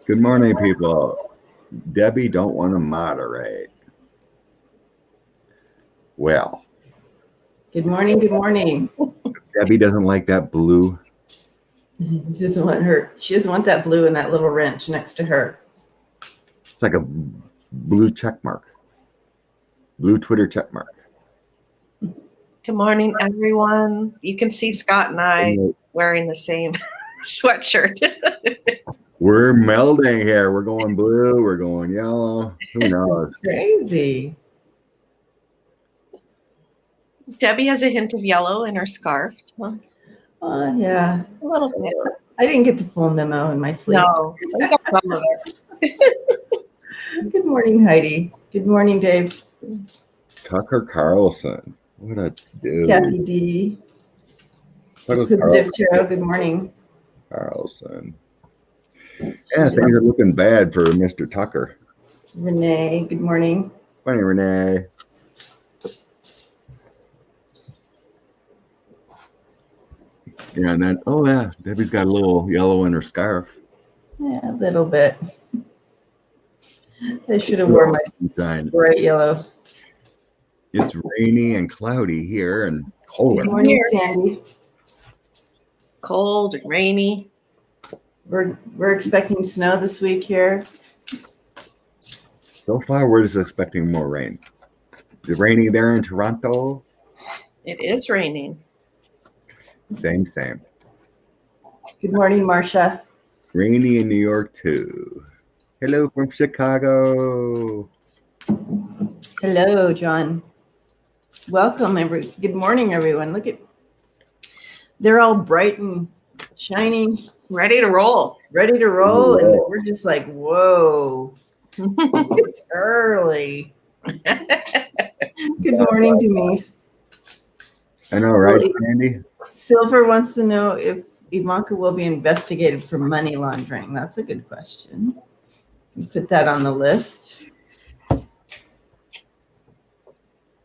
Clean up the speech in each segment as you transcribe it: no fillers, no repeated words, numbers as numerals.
Good morning, people. Debbie don't want to moderate. Well, Good morning. Good morning. Debbie doesn't like that blue. She doesn't want her. She doesn't want that blue and that little wrench next to her. It's like a blue check mark. Blue Twitter check mark. Good morning, everyone. You can see Scott and I wearing the same sweatshirt. We're melding here. We're going blue. We're going yellow. Who knows? Crazy. Debbie has a hint of yellow in her scarf. So Yeah. a little bit. I didn't get the full memo in my sleep. No, we got some of it. Good morning, Heidi. Good morning, Dave. Tucker Carlson. What a dude. Kathy D. Tucker Good morning. Carlson. Yeah, things are looking bad for Mr. Tucker. Renee, good morning. Morning, Renee. Yeah, and then, oh yeah, Debbie's got a little yellow in her scarf. Yeah, a little bit. I should have worn my bright yellow. It's rainy and cloudy here and cold. Good morning, Sandy. Cold and rainy. We're expecting snow this week here. So far, we're just expecting more rain. Is it raining there in Toronto? It is raining. Same. Good morning, Marcia. Rainy in New York too. Hello from Chicago. Hello, John. Welcome, good morning, everyone. Look at, they're all bright and shining. Ready to roll. Ready to roll. And we're just like, whoa. It's early. Good morning, Denise. I know, right, Sandy? Silver wants to know if Ivanka will be investigated for money laundering. That's a good question. Put that on the list.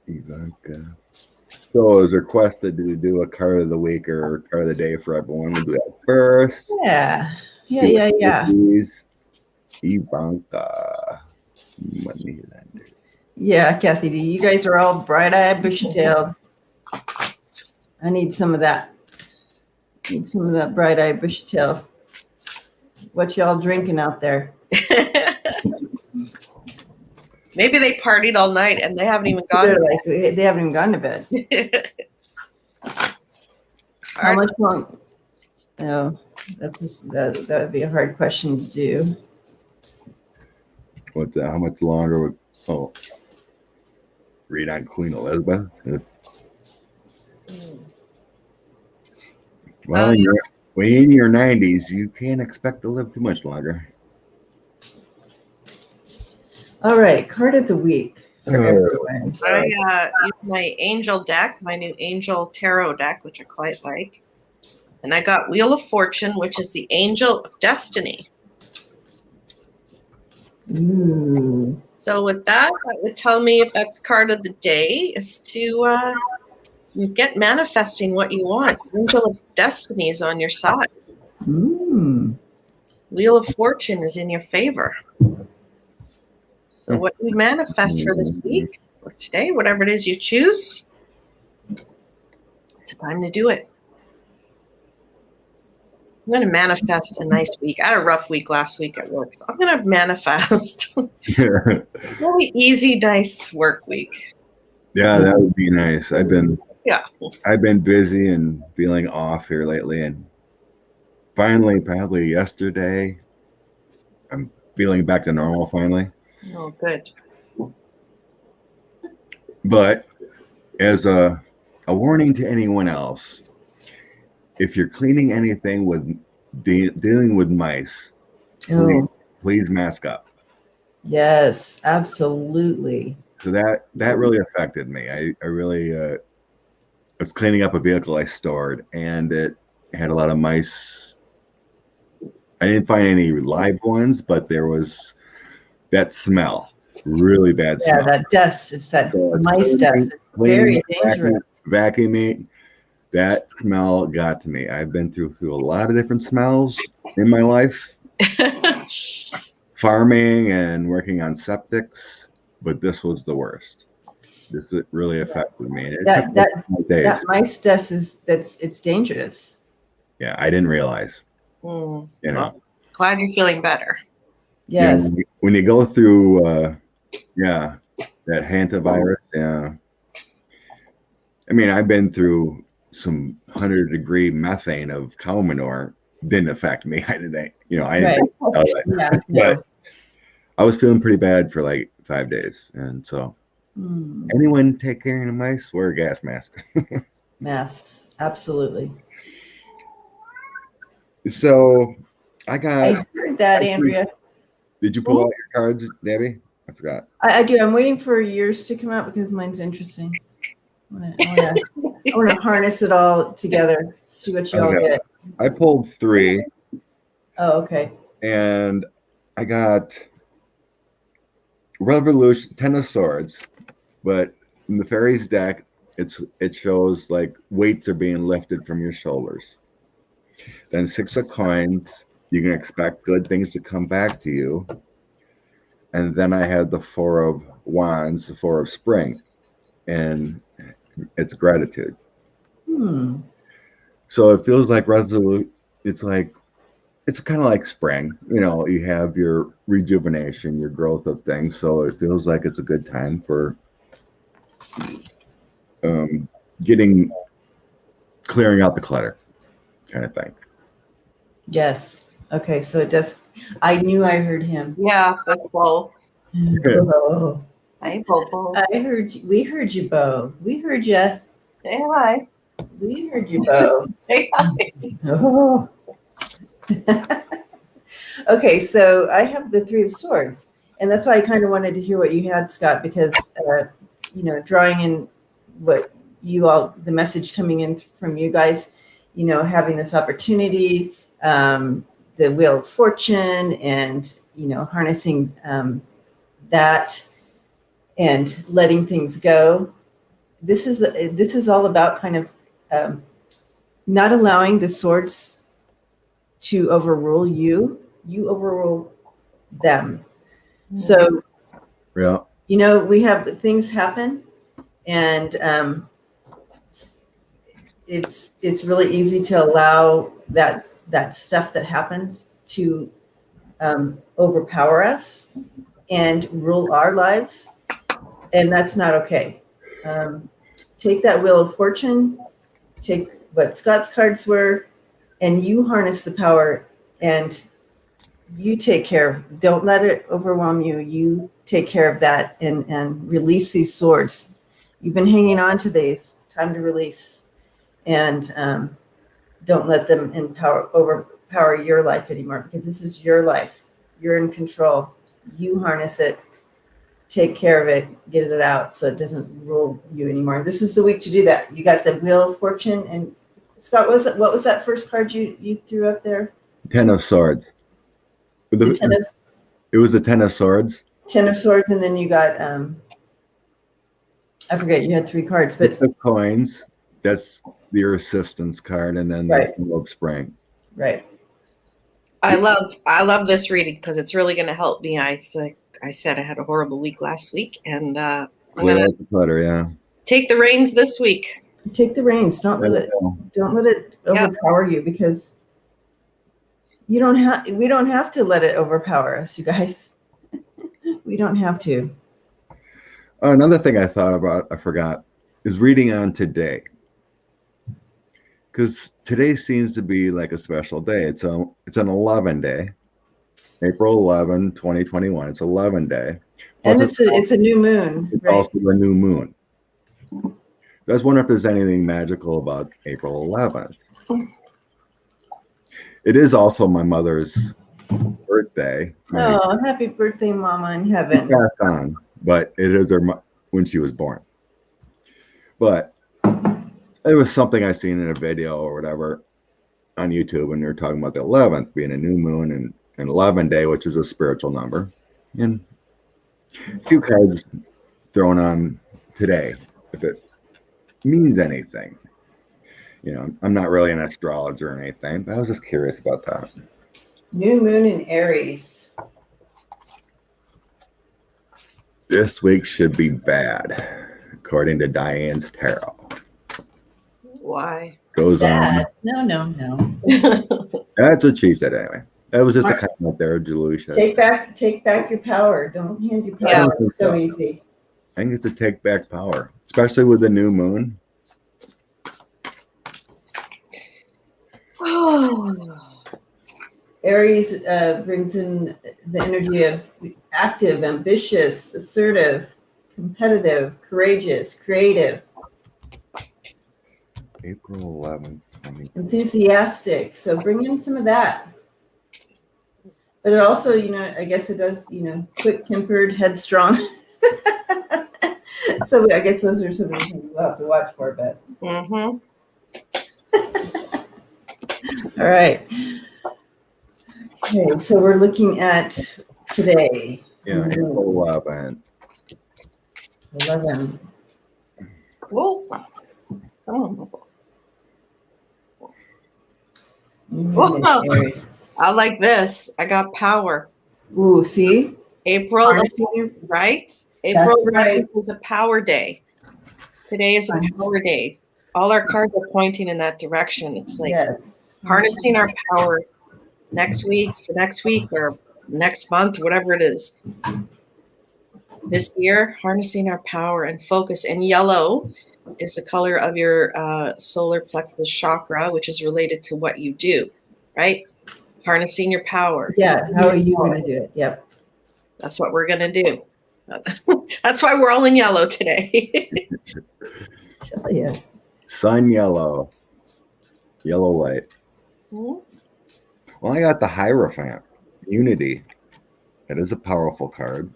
Ivanka. So it was requested to do a card of the week or card of the day for everyone. We'll do that first. Yeah. Please. Ivanka. Money lender. Yeah, Kathy D. You guys are all bright-eyed, bushy-tailed. I need some of that. Bright-eyed, bushy-tailed. What y'all drinking out there? Maybe they partied all night and they haven't even gone. They haven't even gone to bed. How much longer? No, that would be a hard question to do. What's that? How much longer would read on Queen Elizabeth? Well, when in your 90s, you can't expect to live too much longer. All right, card of the week for everyone. I used my angel deck, my new angel tarot deck, which I quite like. And I got Wheel of Fortune, which is the angel of destiny. Ooh. So with that would tell me if that's card of the day is to get manifesting what you want. Angel of destiny is on your side. Wheel of Fortune is in your favor. So what you manifest for this week or today, whatever it is you choose, it's time to do it. I'm going to manifest a nice week. I had a rough week last week at work, so I'm going to manifest a really easy, nice work week. Yeah, that would be nice. I've been busy and feeling off here lately, and finally, probably yesterday, I'm feeling back to normal finally. Oh, good. But as a warning to anyone else, if you're cleaning anything with dealing with mice, please mask up. Yes, absolutely. So that really affected me. I really was cleaning up a vehicle I stored, and it had a lot of mice. I didn't find any live ones, but there was that smell, really bad smell. Yeah, that dust. It's that mice dust. It's very dangerous. Vacuuming, that smell got to me. I've been through a lot of different smells in my life. farming and working on septics, but this was the worst. This really affected me. It took That 5 days. that mice dust it's dangerous. Yeah, I didn't realize. Mm. You know, Well, glad you're feeling better. Yes. you know, when you go through, that hantavirus. Yeah, I mean, I've been through some 100-degree methane of cow manure. Didn't affect me. I didn't think Right. Yeah. No. but I was feeling pretty bad for like 5 days, and so Hmm. anyone take care of the mice, wear a gas mask. Masks. Absolutely. So I I heard that, Andrea. Did you pull out your cards, Debbie? I forgot. I do. I'm waiting for yours to come out because mine's interesting. I want to harness it all together, see what you all Okay. get. I pulled 3, Oh, okay. and I got Revolution, 10 of Swords, but in the fairies deck, it shows like weights are being lifted from your shoulders. Then 6 of Coins, you can expect good things to come back to you. And then I had the 4 of Wands, the 4 of Spring, and it's gratitude. So it feels like resolute. It's kind of like spring. You have your rejuvenation, your growth of things. So it feels like it's a good time for clearing out the clutter, kind of thing. Yes. Okay. So it does. I knew I heard him. Yeah, that's Bo. Oh, Hey, Bo. I heard you. We heard you, Bo. We heard you. Say hi. We heard you, Bo. Say hi. Oh. Okay, so I have the 3 of Swords, and that's why I kind of wanted to hear what you had, Scott, because drawing in what the message coming in from you guys, having this opportunity, the Wheel of Fortune, and harnessing that and letting things go. This is all about kind of not allowing the swords to overrule you. You overrule them. So, Yeah. we have things happen, and it's really easy to allow that stuff that happens to overpower us and rule our lives, and that's not okay. Take that Wheel of Fortune, take what Scott's cards were, and you harness the power, and you take care of. Don't let it overwhelm you. You take care of that and release these swords. You've been hanging on to these. It's time to release, and don't let them overpower your life anymore, because this is your life. You're in control. You harness it. Take care of it. Get it out so it doesn't rule you anymore. This is the week to do that. You got the Wheel of Fortune, and Scott, what was that first card you threw up there? 10 of Swords. It was a 10 of Swords. 10 of Swords, and then you got I forget, you had 3 cards, but 6 of Coins, that's your assistance card, and then the 4 of Spring. Right. I love this reading because it's really going to help me. I said I had a horrible week last week, and I'm going to clutter, yeah. Take the reins this week. Take the reins. Don't let it overpower you, because we don't have to let it overpower us, you guys. We don't have to. Another thing I thought about, I forgot, is reading on today. Because today seems to be like a special day. It's an 11 day. April 11, 2021. It's 11 day. Plus and it's a new moon. It's also a new moon. I was wondering if there's anything magical about April 11th. It is also my mother's birthday. Oh, happy birthday, Mama in heaven. She passed on, but it is when she was born. But it was something I seen in a video or whatever on YouTube, and they were talking about the 11th being a new moon and an 11 day, which is a spiritual number, and a few cards thrown on today, if it means anything. I'm not really an astrologer or anything, but I was just curious about that. New moon in Aries. This week should be bad, according to Diane's tarot. Why? Goes on. Bad. No. That's what she said anyway. That was just a comment there, delusion. Take back your power. Don't hand your I don't power think so so. easy. I think it's a take back power, especially with the new moon. Aries brings in the energy of active, ambitious, assertive, competitive, courageous, creative, April 11th. enthusiastic. So bring in some of that. But it also, I guess it does, quick-tempered, headstrong. So I guess those are some of the things we'll have to watch for. But all right. Okay, so we're looking at today. Yeah, April 11th. 11. Whoa. Aries. I like this. I got power. Ooh, see? April, Harnessing right? April That's right. 11th is a power day. Today is a power day. All our cards are pointing in that direction. It's like harnessing our power next week, or next month, whatever it is. This year, harnessing our power and focus. And yellow is the color of your solar plexus chakra, which is related to what you do, right? Harnessing your power. Yeah, how are you going to do it? Yep. That's what we're going to do. That's why we're all in yellow today. Tell you. Sun yellow. Yellow light. Mhm. Well, I got the Hierophant. Unity. That is a powerful card.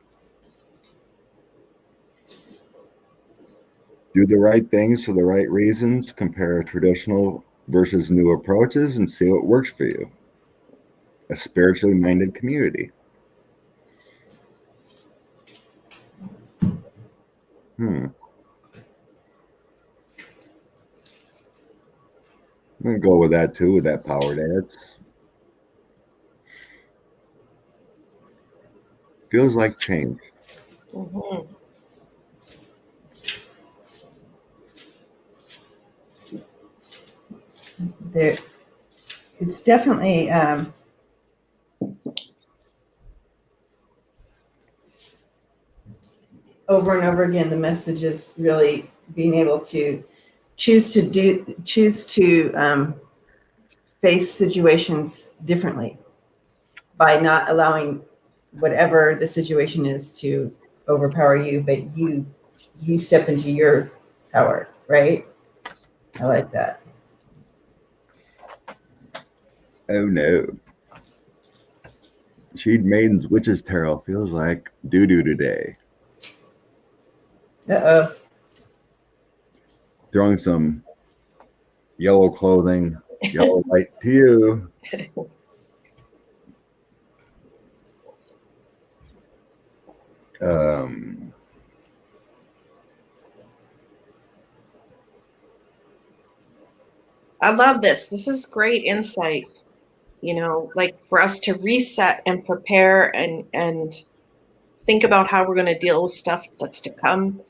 Do the right things for the right reasons. Compare traditional versus new approaches and see what works for you. A spiritually minded community. I'm going to go with that too, with that power dance. Feels like change. Mhm. There, it's definitely over and over again. The message is really being able to choose to face situations differently by not allowing whatever the situation is to overpower you, but you step into your power, right? I like that. Oh no. Sheed Maiden's Witch's Tarot feels like doo-doo today. Uh-oh. Throwing some yellow clothing, yellow light to you. I love this. This is great insight. Like for us to reset and prepare and think about how we're going to deal with stuff that's to come.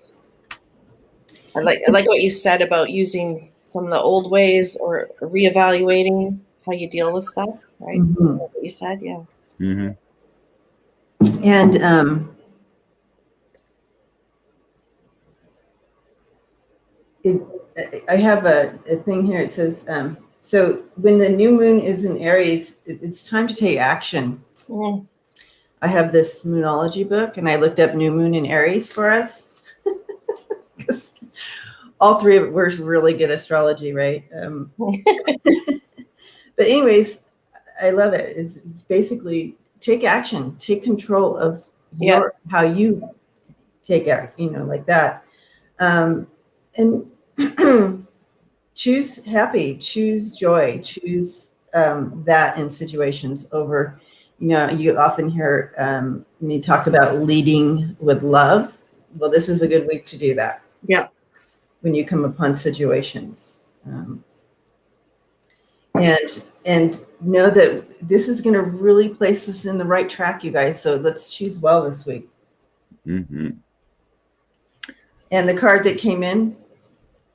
I like what you said about using some of the old ways or reevaluating how you deal with stuff, right? Mm-hmm. What you said, yeah. Mm-hmm. And I have a thing here. It says, so when the new moon is in Aries, it's time to take action. Mm. I have this moonology book, and I looked up new moon in Aries for us. Because all three of it were really good astrology, right? But anyways, I love it. It's basically take action, take control of how you take action, like that. And choose happy, choose joy, choose that in situations over, you often hear me talk about leading with love. Well, this is a good week to do that. Yeah. When you come upon situations. And know that this is going to really place us in the right track, you guys. So let's choose well this week. Mm-hmm. And the card that came in,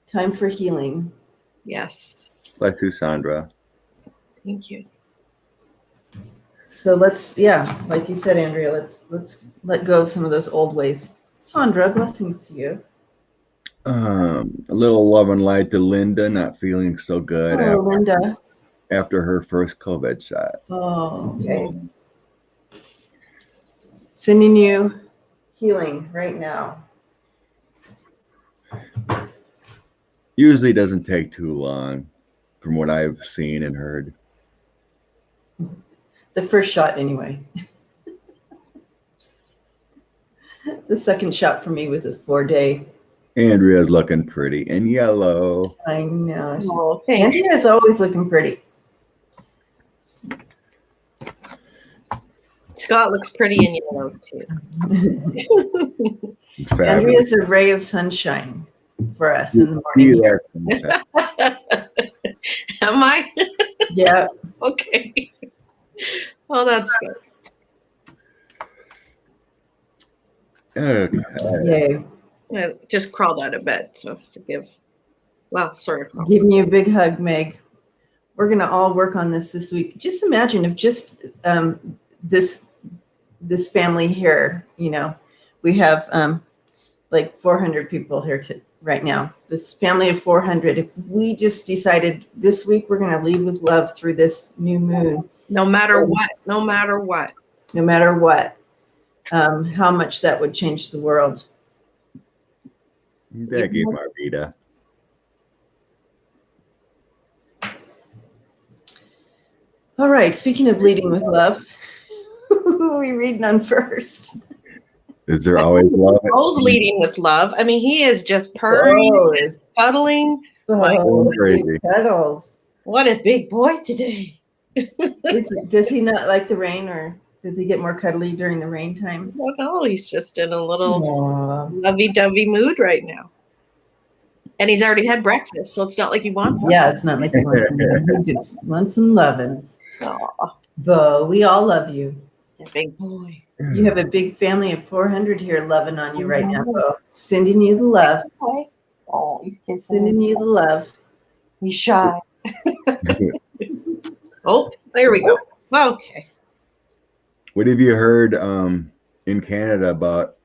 time for healing. Yes. Bless you, Sandra. Thank you. So let's, like you said, Andrea, let's let go of some of those old ways. Sandra, blessings to you. A little love and light to Linda, not feeling so good Linda. After her first COVID shot. Oh, okay. Sending you healing right now. Usually doesn't take too long from what I've seen and heard. The first shot, anyway. The second shot for me was a 4-day. Andrea's looking pretty in yellow. I know. Oh, thank you. Andrea's always looking pretty. Scott looks pretty in yellow too. Andrea's a ray of sunshine for us in the morning here. Am I? Yeah. Okay. Well, that's good. Okay. Yay. I just crawled out of bed, so forgive. Well, sort of. Giving you a big hug, Meg. We're going to all work on this week. Just imagine if just this family here, we have like 400 people here right now. This family of 400. If we just decided this week we're going to lead with love through this new moon. No matter what. No matter what. No matter what. How much that would change the world. Thank you, Marvita. All right. Speaking of leading with love, who are we reading on first? Is there always love? Rose leading with love. I mean, he is just purring, cuddling. Crazy. Cuddles. What a big boy today. Does he not like the rain, or does he get more cuddly during the rain times? Well, no, he's just in a little lovey-dovey mood right now. And he's already had breakfast, so it's not like he wants something. Yeah, it's not like he just wants some lovin's. Bo, we all love you. A big boy. You have a big family of 400 here loving on you right now, Bo. Sending you the love. Oh, he's kissing. Sending you the love. He's shy. Oh, there we go. Okay. What have you heard in Canada about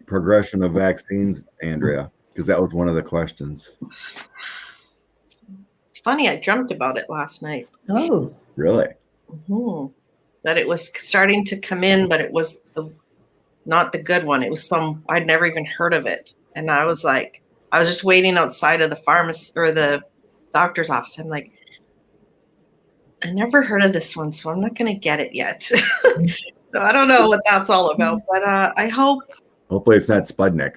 progression of vaccines, Andrea? Because that was one of the questions. It's funny, I dreamt about it last night. Oh. Really? Mm-hmm. That it was starting to come in, but it was not the good one. It was I'd never even heard of it. And I was just waiting outside of the pharmacy or the doctor's office. I'm like, I never heard of this one, so I'm not going to get it yet. So I don't know what that's all about, but I hope. Hopefully it's not Sputnik,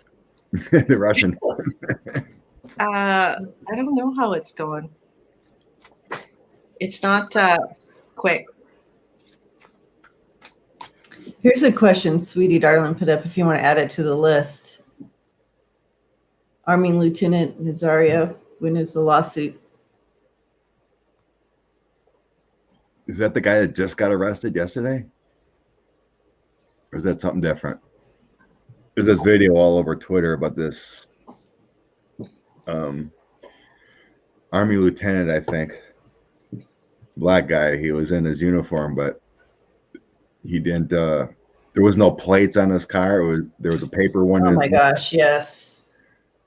the Russian. I don't know how it's going. It's not quick. Here's a question Sweetie Darling put up if you want to add it to the list. Army Lieutenant Nazario, when is the lawsuit? Is that the guy that just got arrested yesterday? Or is that something different? There's this video all over Twitter about this Army lieutenant, I think. Black guy. He was in his uniform, but he didn't there was no plates on his car. There was a paper one. Oh my gosh, yes.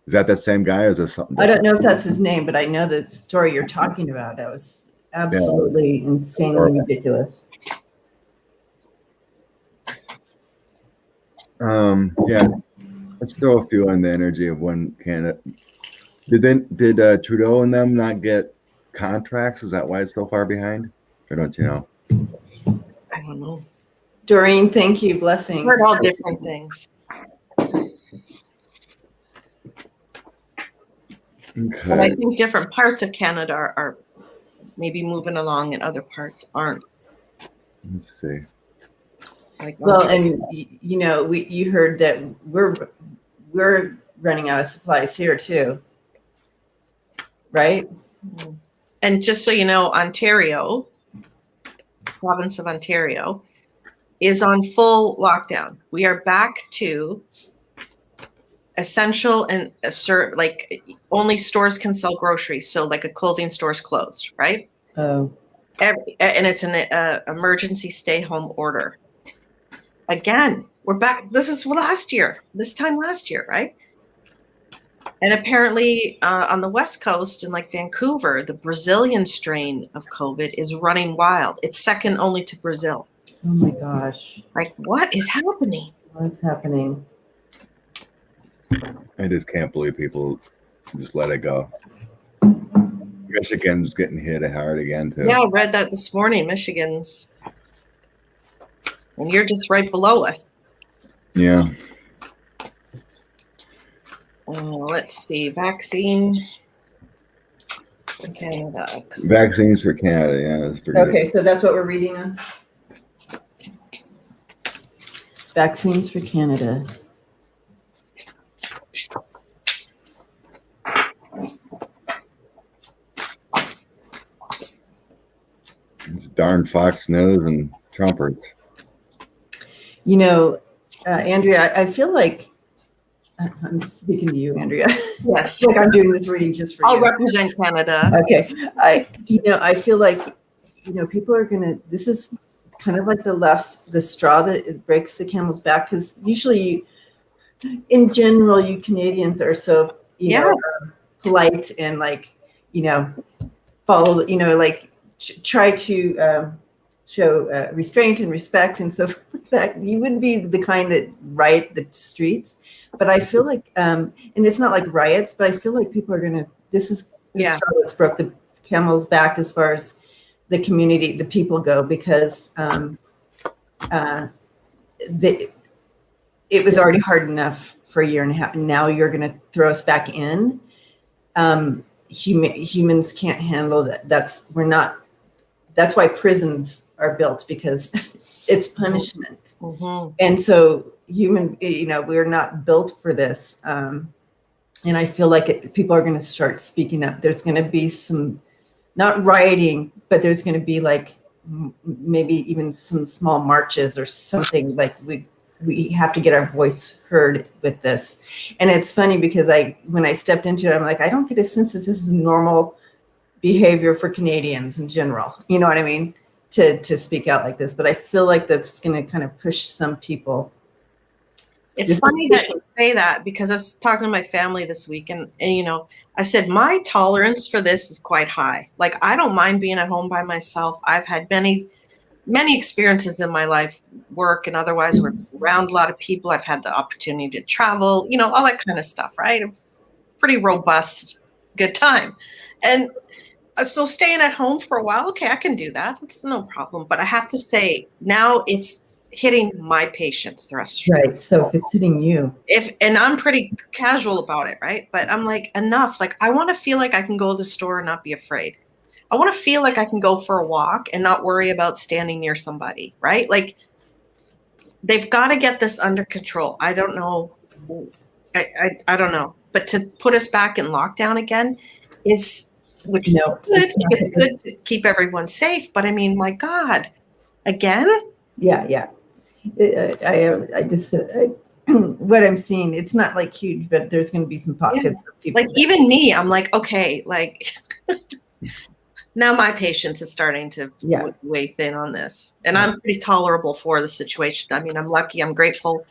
Is that same guy, or is there something different? I don't know if that's his name, but I know the story you're talking about. That was absolutely insanely ridiculous. Yeah, let's throw a few on the energy of when Canada. Did Trudeau and them not get contracts? Is that why it's so far behind? Or don't you know? I don't know. Doreen, thank you. Blessings. I've heard all different things. Okay. But I think different parts of Canada are maybe moving along and other parts aren't. Let's see. Well, and you heard that we're running out of supplies here too, right? And just so you know, Ontario province of Ontario, is on full lockdown. We are back to essential and like only stores can sell groceries. So like a clothing store's closed, right? Oh. And it's an emergency stay-home order. Again, we're back. This is this time last year, right? And apparently on the West Coast in like Vancouver, the Brazilian strain of COVID is running wild. It's second only to Brazil. Oh my gosh. Like, what is happening? What's happening? I just can't believe people just let it go. Michigan's getting hit hard again, too. Yeah, I read that this morning. Michigan's. And you're just right below us. Yeah. Let's see. Vaccine for Canada. Vaccines for Canada, yeah. That's pretty Okay, good. so that's what we're reading on. Vaccines for Canada. It's darn Fox News and Trumpers. You know, Andrea, I feel like I'm speaking to you, Andrea. Yes. Like I'm doing this reading just for I'll you. represent Canada. Okay. I feel like, people are this is kind of like the straw that breaks the camel's back, because usually in general, you Canadians are so, polite and follow, try to show restraint and respect and so forth. That you wouldn't be the kind that riot the streets. But I feel like, and it's not like riots, but I feel like people are this is the straw that's broke the camel's back as far as the community, the people go, because it was already hard enough for a year and a half, and now you're going to throw us back in. Humans can't handle that. That's why prisons are built, because it's punishment. Mm-hmm. And so we're not built for this. And I feel like people are going to start speaking up. There's going to be some, not rioting, but there's going to be maybe even some small marches or something. Like we have to get our voice heard with this. And it's funny because when I stepped into it, I'm like, I don't get a sense that this is normal behavior for Canadians in general. You know what I mean? To speak out like this. But I feel like that's going to kind of push some people. It's funny that you say that, because I was talking to my family this week, and I said my tolerance for this is quite high. Like, I don't mind being at home by myself. I've had many experiences in my life, work and otherwise, we're around a lot of people. I've had the opportunity to travel, all that kind of stuff, right? Pretty robust, good time. And so staying at home for a while, okay, I can do that. It's no problem. But I have to say, now it's hitting my patience threshold. Right. So if it's hitting you. And I'm pretty casual about it, right? But I'm like, enough. Like, I want to feel like I can go to the store and not be afraid. I want to feel like I can go for a walk and not worry about standing near somebody, right? Like, they've got to get this under control. I don't know. I don't know. But to put us back in lockdown again is, which is good. It's good to keep everyone safe. But I mean, my God, again? Yeah. I just, what I'm seeing, it's not like huge, but there's going to be some pockets of people. Like, even me, I'm like, okay, like, now my patience is starting to weigh thin on this. And I'm pretty tolerable for the situation. I mean, I'm lucky, I'm grateful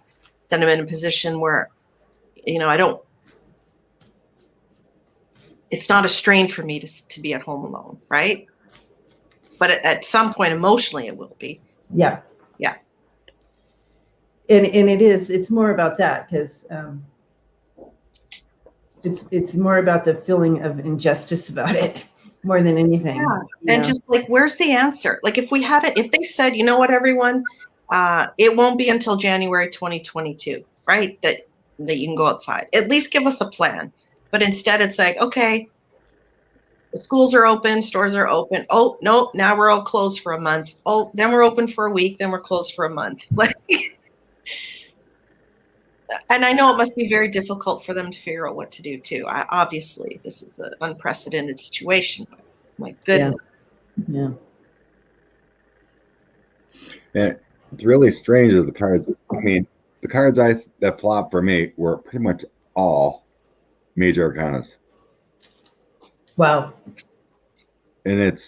that I'm in a position where, it's not a strain for me to be at home alone, right? But at some point, emotionally, it will be. Yeah. And it's more about that, because it's more about the feeling of injustice about it more than anything. Yeah. And just like, where's the answer? Like, if they said, you know what, everyone, it won't be until January 2022, right? That you can go outside. At least give us a plan. But instead it's like, okay, the schools are open, stores are open. Oh, no, now we're all closed for a month. Oh, then we're open for a week, then we're closed for a month. Like, and I know it must be very difficult for them to figure out what to do too. Obviously, this is an unprecedented situation. But my goodness. Yeah. And it's really strange that the cards. I mean, the cards that flopped for me were pretty much all major arcanas, Wow. and it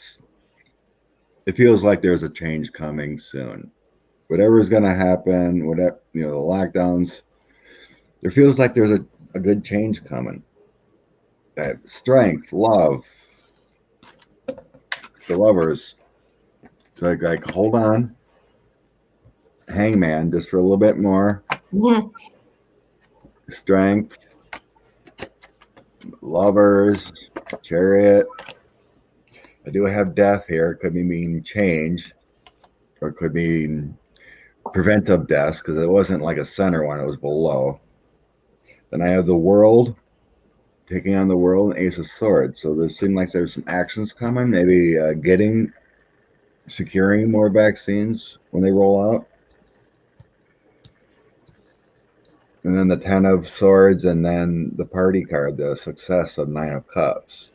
feels like there's a change coming soon. Whatever's going to happen, whatever the lockdowns, there feels like there's a good change coming. That strength, love, the lovers. So like hold on, hangman, just for a little bit more strength, lovers, chariot. I do have death here. It could mean change, or it could mean preventive death because it wasn't like a center one; it was below. Then I have the world, taking on the world, and Ace of Swords. So there seemed like there's some actions coming. Maybe securing more vaccines when they roll out. And then the Ten of Swords, and then the party card, the success of Nine of Cups.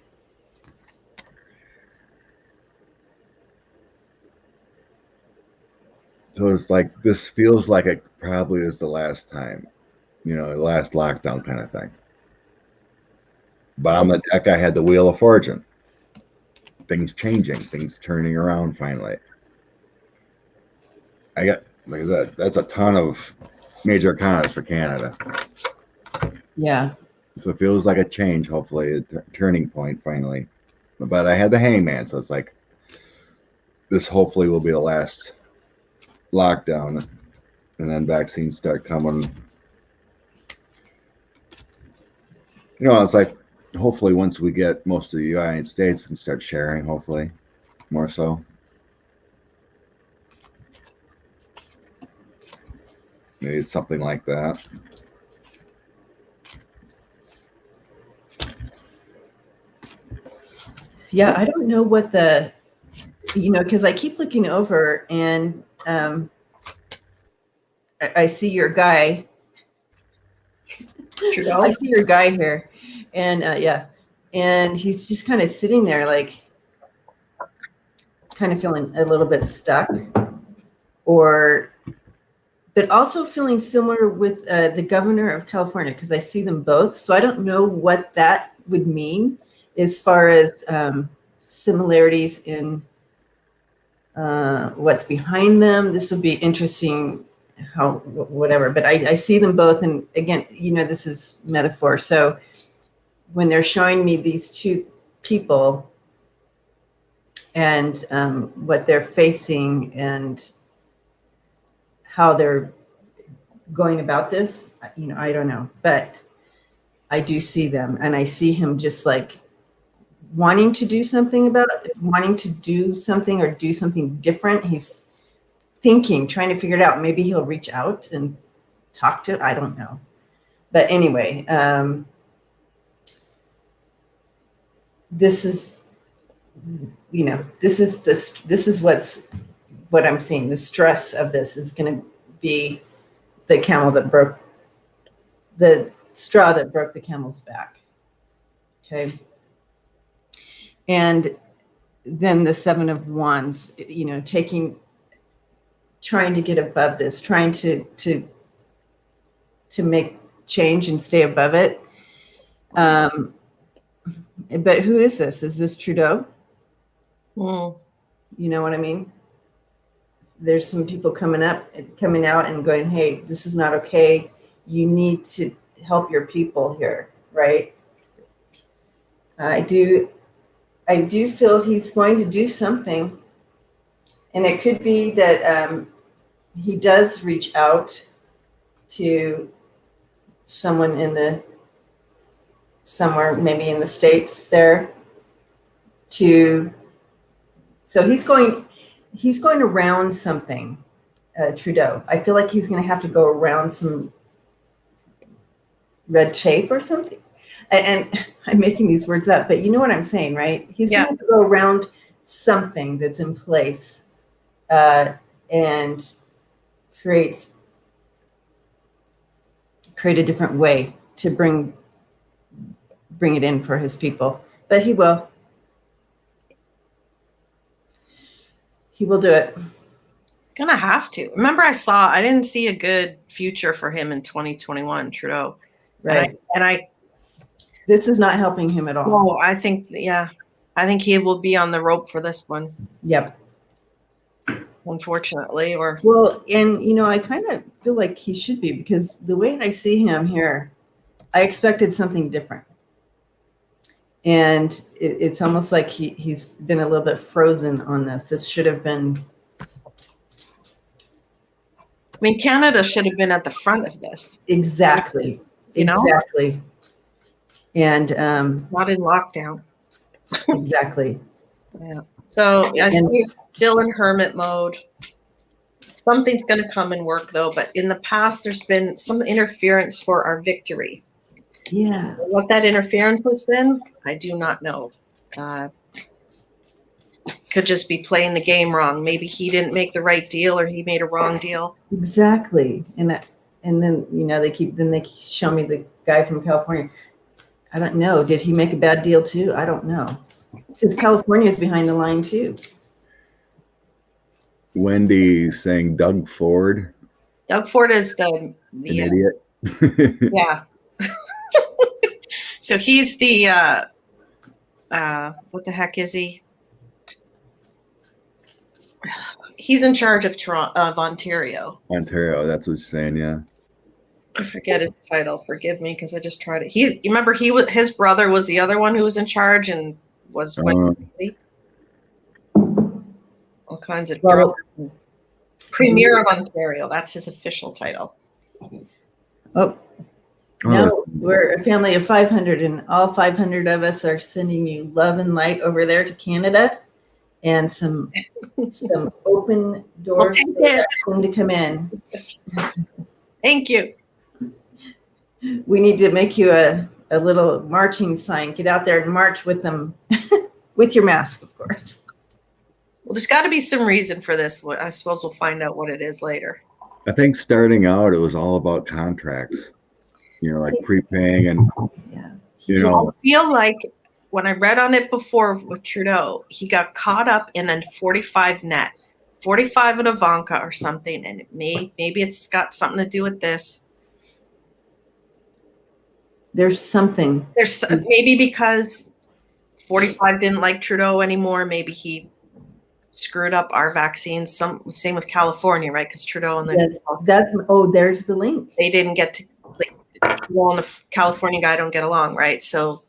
So it's like, this feels like it probably is the last time, the last lockdown kind of thing. But on the deck, I had the Wheel of Fortune. Things changing, things turning around finally. I got, like I said, that's a ton of major arcanas for Canada. Yeah. So it feels like a change, hopefully, a turning point finally. But I had the Hangman, so it's like, this hopefully will be the last lockdown, and then vaccines start coming. It's like, hopefully once we get most of the United States, we can start sharing, hopefully, more so. Maybe it's something like that. Yeah, I don't know what because I keep looking over and I see your guy. Trudeau? I see your guy here. And yeah. And he's just kind of sitting there, like, kind of feeling a little bit stuck, but also feeling similar with the governor of California, because I see them both. So I don't know what that would mean as far as similarities in what's behind them. This will be interesting, whatever. But I see them both. And again, this is metaphor. So when they're showing me these two people and what they're facing and how they're going about this, I don't know, but I do see them, and I see him just like wanting to do something about it, wanting to do something or do something different. He's thinking, trying to figure it out. Maybe he'll reach out and talk to it. I don't know. But anyway, this is, this is what I'm seeing. The stress of this is going to be the straw that broke the camel's back. Okay. And then the Seven of Wands, trying to get above this, trying to make change and stay above it. But who is this? Is this Trudeau? You know what I mean? There's some people coming out and going, hey, this is not okay. You need to help your people here, right? I do feel he's going to do something. And it could be that he does reach out to someone somewhere, maybe in the States there, so he's going around something, Trudeau. I feel like he's going to have to go around some red tape or something. And I'm making these words up, but you know what I'm saying, right? He's going to have to go around something that's in place and create a different way to bring it in for his people. But he will. He will do it. Gonna have to. Remember, I didn't see a good future for him in 2021, Trudeau. Right. And I this is not helping him at all. No, I think he will be on the rope for this one. Yep. Unfortunately, or well, and you know, I kind of feel like he should be, because the way I see him here, I expected something different. And it's almost like he's been a little bit frozen on this. This should have been. I mean, Canada should have been at the front of this. Exactly. Exactly. And not in lockdown. Exactly. Yeah. So I think he's still in hermit mode. Something's going to come and work, though. But in the past, there's been some interference for our victory. Yeah. What that interference has been, I do not know. Could just be playing the game wrong. Maybe he didn't make the right deal, or he made a wrong deal. Exactly. And then, you know, they show me the guy from California. I don't know. Did he make a bad deal too? I don't know. Because California is behind the line too. Wendy saying Doug Ford. Doug Ford is an idiot. Yeah. So he's the what the heck is he? He's in charge of Ontario. Ontario, that's what you're saying, yeah. I forget his title. Forgive me, because I just tried it. You remember his brother was the other one who was in charge and was crazy. All kinds of Premier of Ontario. That's his official title. No, we're a family of 500, and all 500 of us are sending you love and light over there to Canada, and some open doors to come in. Thank you. We need to make you a little marching sign. Get out there and march with them, with your mask, of course. Well, there's got to be some reason for this. I suppose we'll find out what it is later. I think starting out, it was all about contracts. You know, like prepaying and, you know. I feel like when I read on it before with Trudeau, he got caught up in a 45 net, 45 in Ivanka or something, and maybe it's got something to do with this. There's something. There's maybe because 45 didn't like Trudeau anymore. Maybe he screwed up our vaccines. Same with California, right? Because Trudeau and there's the link. They didn't get to. Trudeau and the California guy don't get along, right? So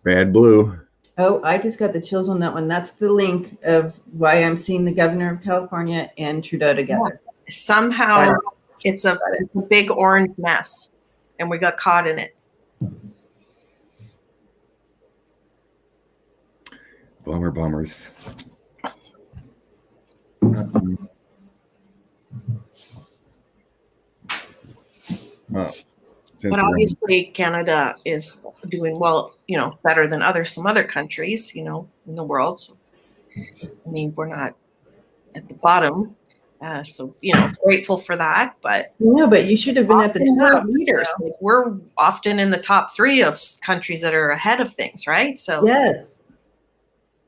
bad blue. Oh, I just got the chills on that one. That's the link of why I'm seeing the governor of California and Trudeau together. Somehow it's a big orange mess, and we got caught in it. Bummers. But obviously Canada is doing well, you know, better than some other countries, you know, in the world. So, I mean, we're not at the bottom. So, you know, grateful for that. But you should have been at the top. Leaders. You know? Like, we're often in the top 3 of countries that are ahead of things, right? So yes.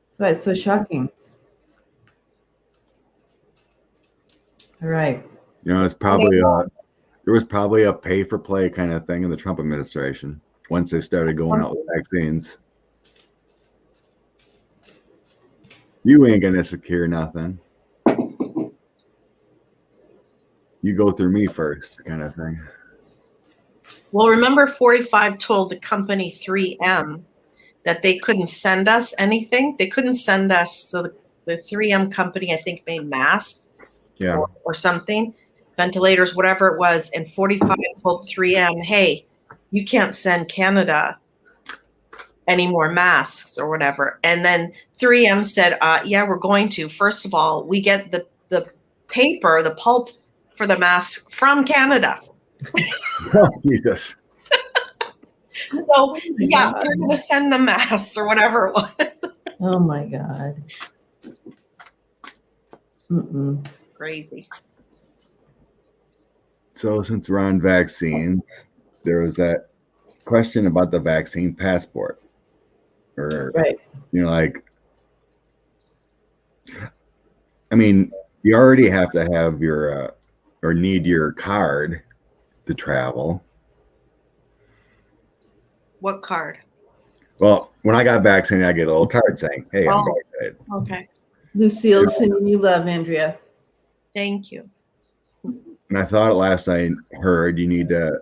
That's why it's so shocking. All right. You know, it's probably there was probably a pay for play kind of thing in the Trump administration once they started going out with vaccines. You ain't gonna secure nothing. You go through me first, kind of thing. Well, remember 45 told the company 3M that they couldn't send us anything. They couldn't send us. So the 3M company, I think, made masks or something, ventilators, whatever it was. And 45 told 3M, hey, you can't send Canada any more masks or whatever. And then 3M said, yeah, we're going to. First of all, we get the paper, the pulp for the mask from Canada. Oh, Jesus. So, yeah, we're going to send the masks or whatever it was. Oh, my God. Crazy. So since we're on vaccines, there was that question about the vaccine passport. Or, right. You know, like, I mean, you already have to have your or need your card to travel. What card? Well, when I got vaccinated, I get a little card saying, "Hey, I'm vaccinated." Okay. Lucille, sending you love, Andrea. Thank you. And I thought last I heard you need to,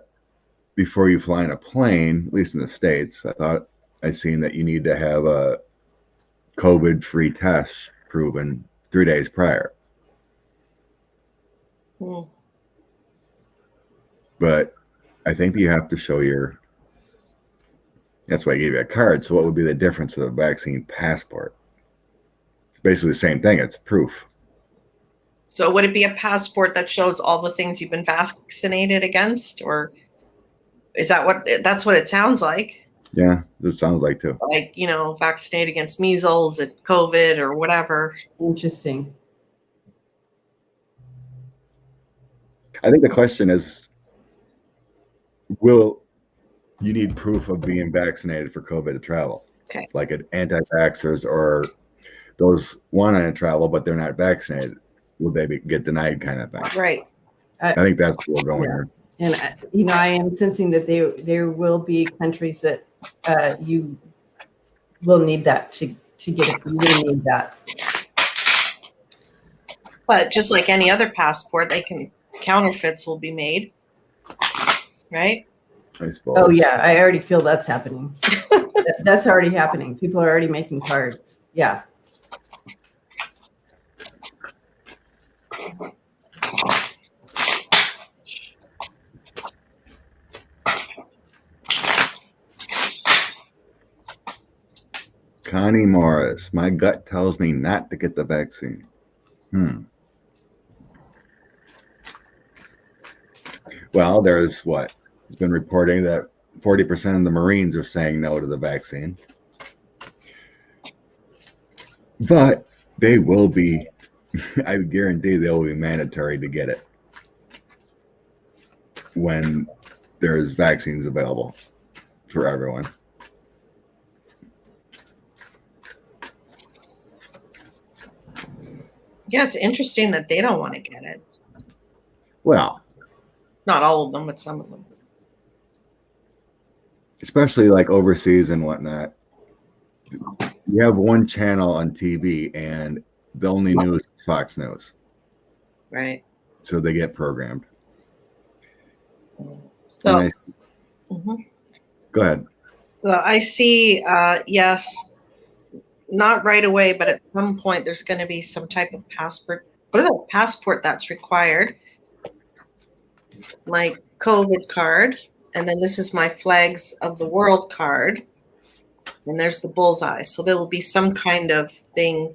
before you fly in a plane, at least in the States, I thought I'd seen that you need to have a COVID-free test proven 3 days prior. But I think that you have to show your, that's why I gave you a card. So what would be the difference of a vaccine passport? It's basically the same thing. It's proof. So would it be a passport that shows all the things you've been vaccinated against, or is that that's what it sounds like? Yeah, it sounds like too. Like, you know, vaccinated against measles and COVID or whatever. Interesting. I think the question is, will you need proof of being vaccinated for COVID to travel? Okay. Like anti-vaxxers or those want to travel, but they're not vaccinated. Will they get denied kind of thing? Right. I think that's where we're going here. And, you know, I am sensing that there will be countries that you will need that to get it. You will need that. But just like any other passport, counterfeits will be made, right? I suppose. Oh yeah, I already feel that's happening. That's already happening. People are already making cards. Yeah. Connie Morris, my gut tells me not to get the vaccine. Well, there's what? It's been reporting that 40% of the Marines are saying no to the vaccine. But they will be, I guarantee they will be mandatory to get it when there's vaccines available for everyone. Yeah, it's interesting that they don't want to get it. Well, not all of them, but some of them. Especially like overseas and whatnot. You have one channel on TV and the only news is Fox News. Right. So they get programmed. So, go ahead. So I see, yes, not right away, but at some point there's going to be some type of passport that's required. My COVID card, and then this is my flags of the world card, and there's the bullseye. So there will be some kind of thing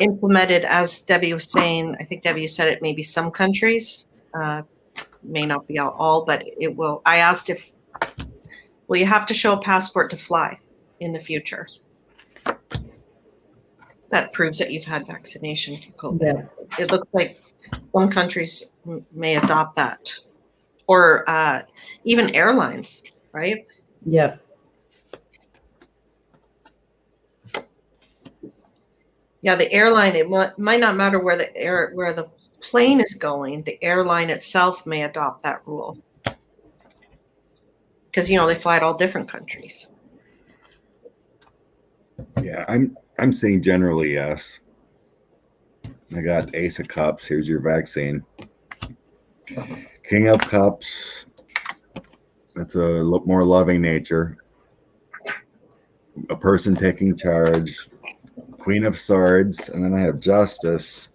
implemented, as Debbie was saying. I think Debbie said it may be some countries, may not be all, but it will. I asked if, well, you have to show a passport to fly in the future. That proves that you've had vaccination for COVID. Yeah. It looks like some countries may adopt that, or even airlines, right? Yep. Yeah, the airline. It might not matter where the plane is going. The airline itself may adopt that rule because they fly to all different countries. Yeah, I'm saying generally yes. I got Ace of Cups. Here's your vaccine. King of Cups. That's a more loving nature. A person taking charge. Queen of Swords, and then I have Justice.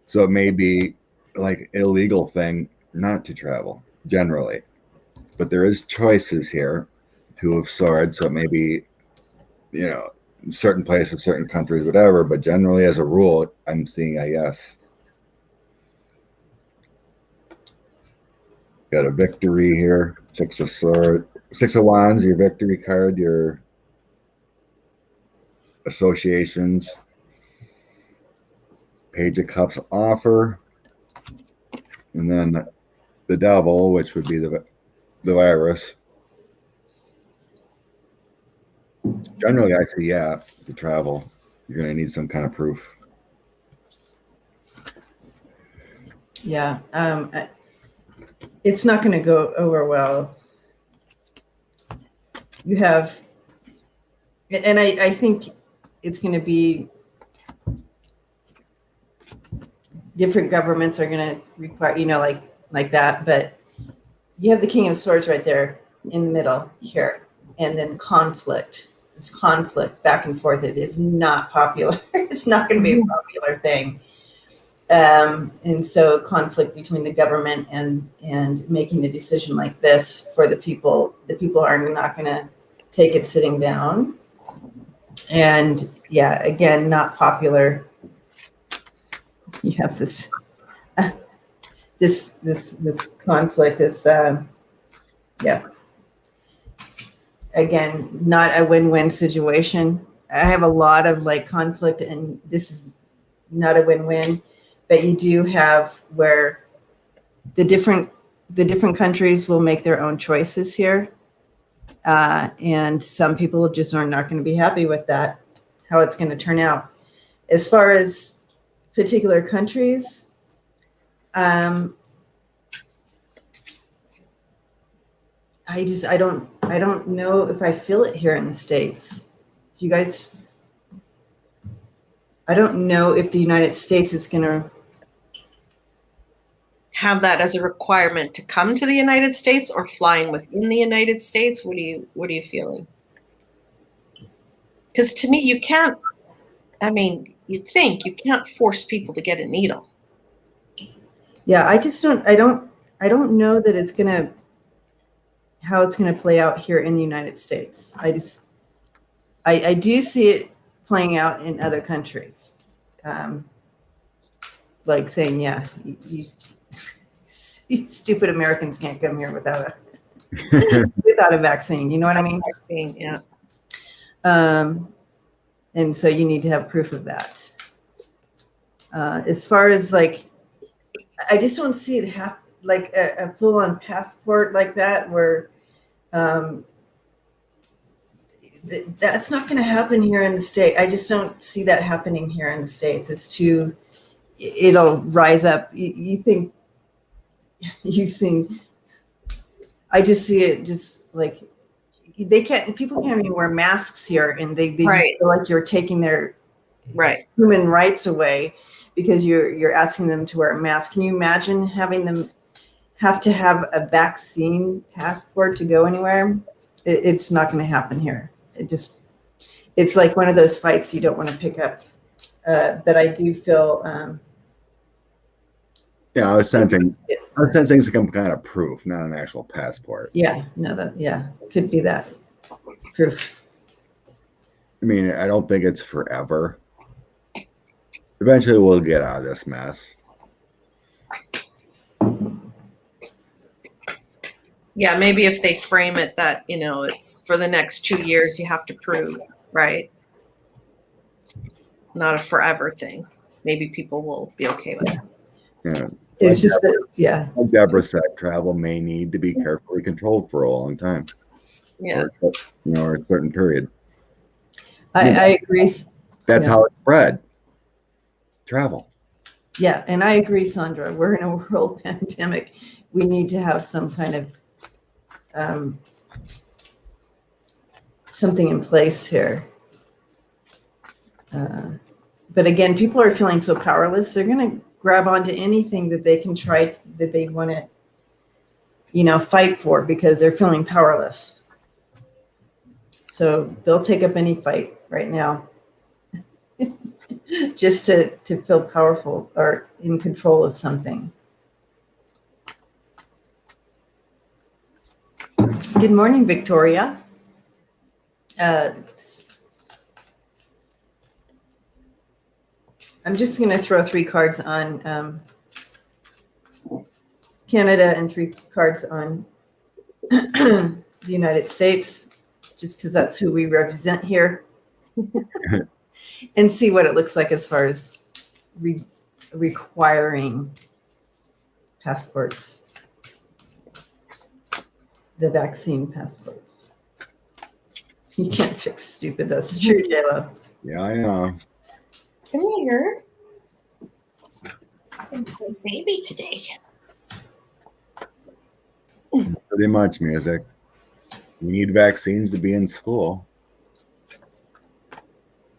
So it may be like an illegal thing not to travel generally, but there is choices here. Two of Swords, so it may be, certain places, certain countries, whatever. But generally, as a rule, I'm seeing a yes. Got a victory here. Six of Swords, Six of Wands. Your victory card. Your associations. Page of Cups offer, and then the Devil, which would be the virus. Generally, I see, to travel, you're going to need some kind of proof. Yeah. It's not going to go over well. You have, and I think it's going to be, different governments are going to require, like that. But you have the King of Swords right there in the middle here, and then conflict. This conflict back and forth is not popular. It's not going to be a popular thing. And so conflict between the government and making the decision like this for the people are not going to take it sitting down. And yeah, again, not popular. You have this conflict, yeah, again, not a win-win situation. I have a lot of like conflict, and this is not a win-win, but you do have where the different countries will make their own choices here, and some people just are not going to be happy with that, how it's going to turn out. As far as particular countries, I don't know if I feel it here in the States. Do you guys? I don't know if the United States is going to have that as a requirement to come to the United States, or flying within the United States. What are you feeling? Because to me, you can't. I mean, you'd think you can't force people to get a needle. Yeah, I just don't. I don't know that it's gonna. How it's going to play out here in the United States. I do see it playing out in other countries. Like saying, yeah, you stupid Americans can't come here without a vaccine. You know what I mean? Vaccine, yeah. And so you need to have proof of that. As far as like, I just don't see it happen like a full-on passport like that, where that's not going to happen here in the state. I just don't see that happening here in the States. It'll rise up. You think you've seen, I just see it just like people can't even wear masks here, and they Right. just feel like you're taking their right. human rights away because you're asking them to wear a mask. Can you imagine having them have to have a vaccine passport to go anywhere? It's not going to happen here. It's like one of those fights you don't want to pick up. But I do feel. Yeah, I was sensing some kind of proof, not an actual passport. Yeah, no, could be that proof. I mean, I don't think it's forever. Eventually, we'll get out of this mess. Yeah, maybe if they frame it that, it's for the next 2 years you have to prove, right? Not a forever thing. Maybe people will be okay with that. Yeah. It's just that, yeah. Like Deborah said, travel may need to be carefully controlled for a long time. Yeah. Or a certain period. I agree. That's how it spread. Travel. Yeah, and I agree, Sandra. We're in a world pandemic. We need to have some kind of something in place here. But again, people are feeling so powerless. They're going to grab onto anything that they can try, that they want to, fight for, because they're feeling powerless. So they'll take up any fight right now just to feel powerful or in control of something. Good morning, Victoria. I'm just going to throw 3 cards on Canada and 3 cards on the United States, just because that's who we represent here, and see what it looks like as far as requiring passports, the vaccine passports. You can't fix stupid. That's true, JLo. Yeah, I know. Come here. baby today. Pretty much, music. We need vaccines to be in school.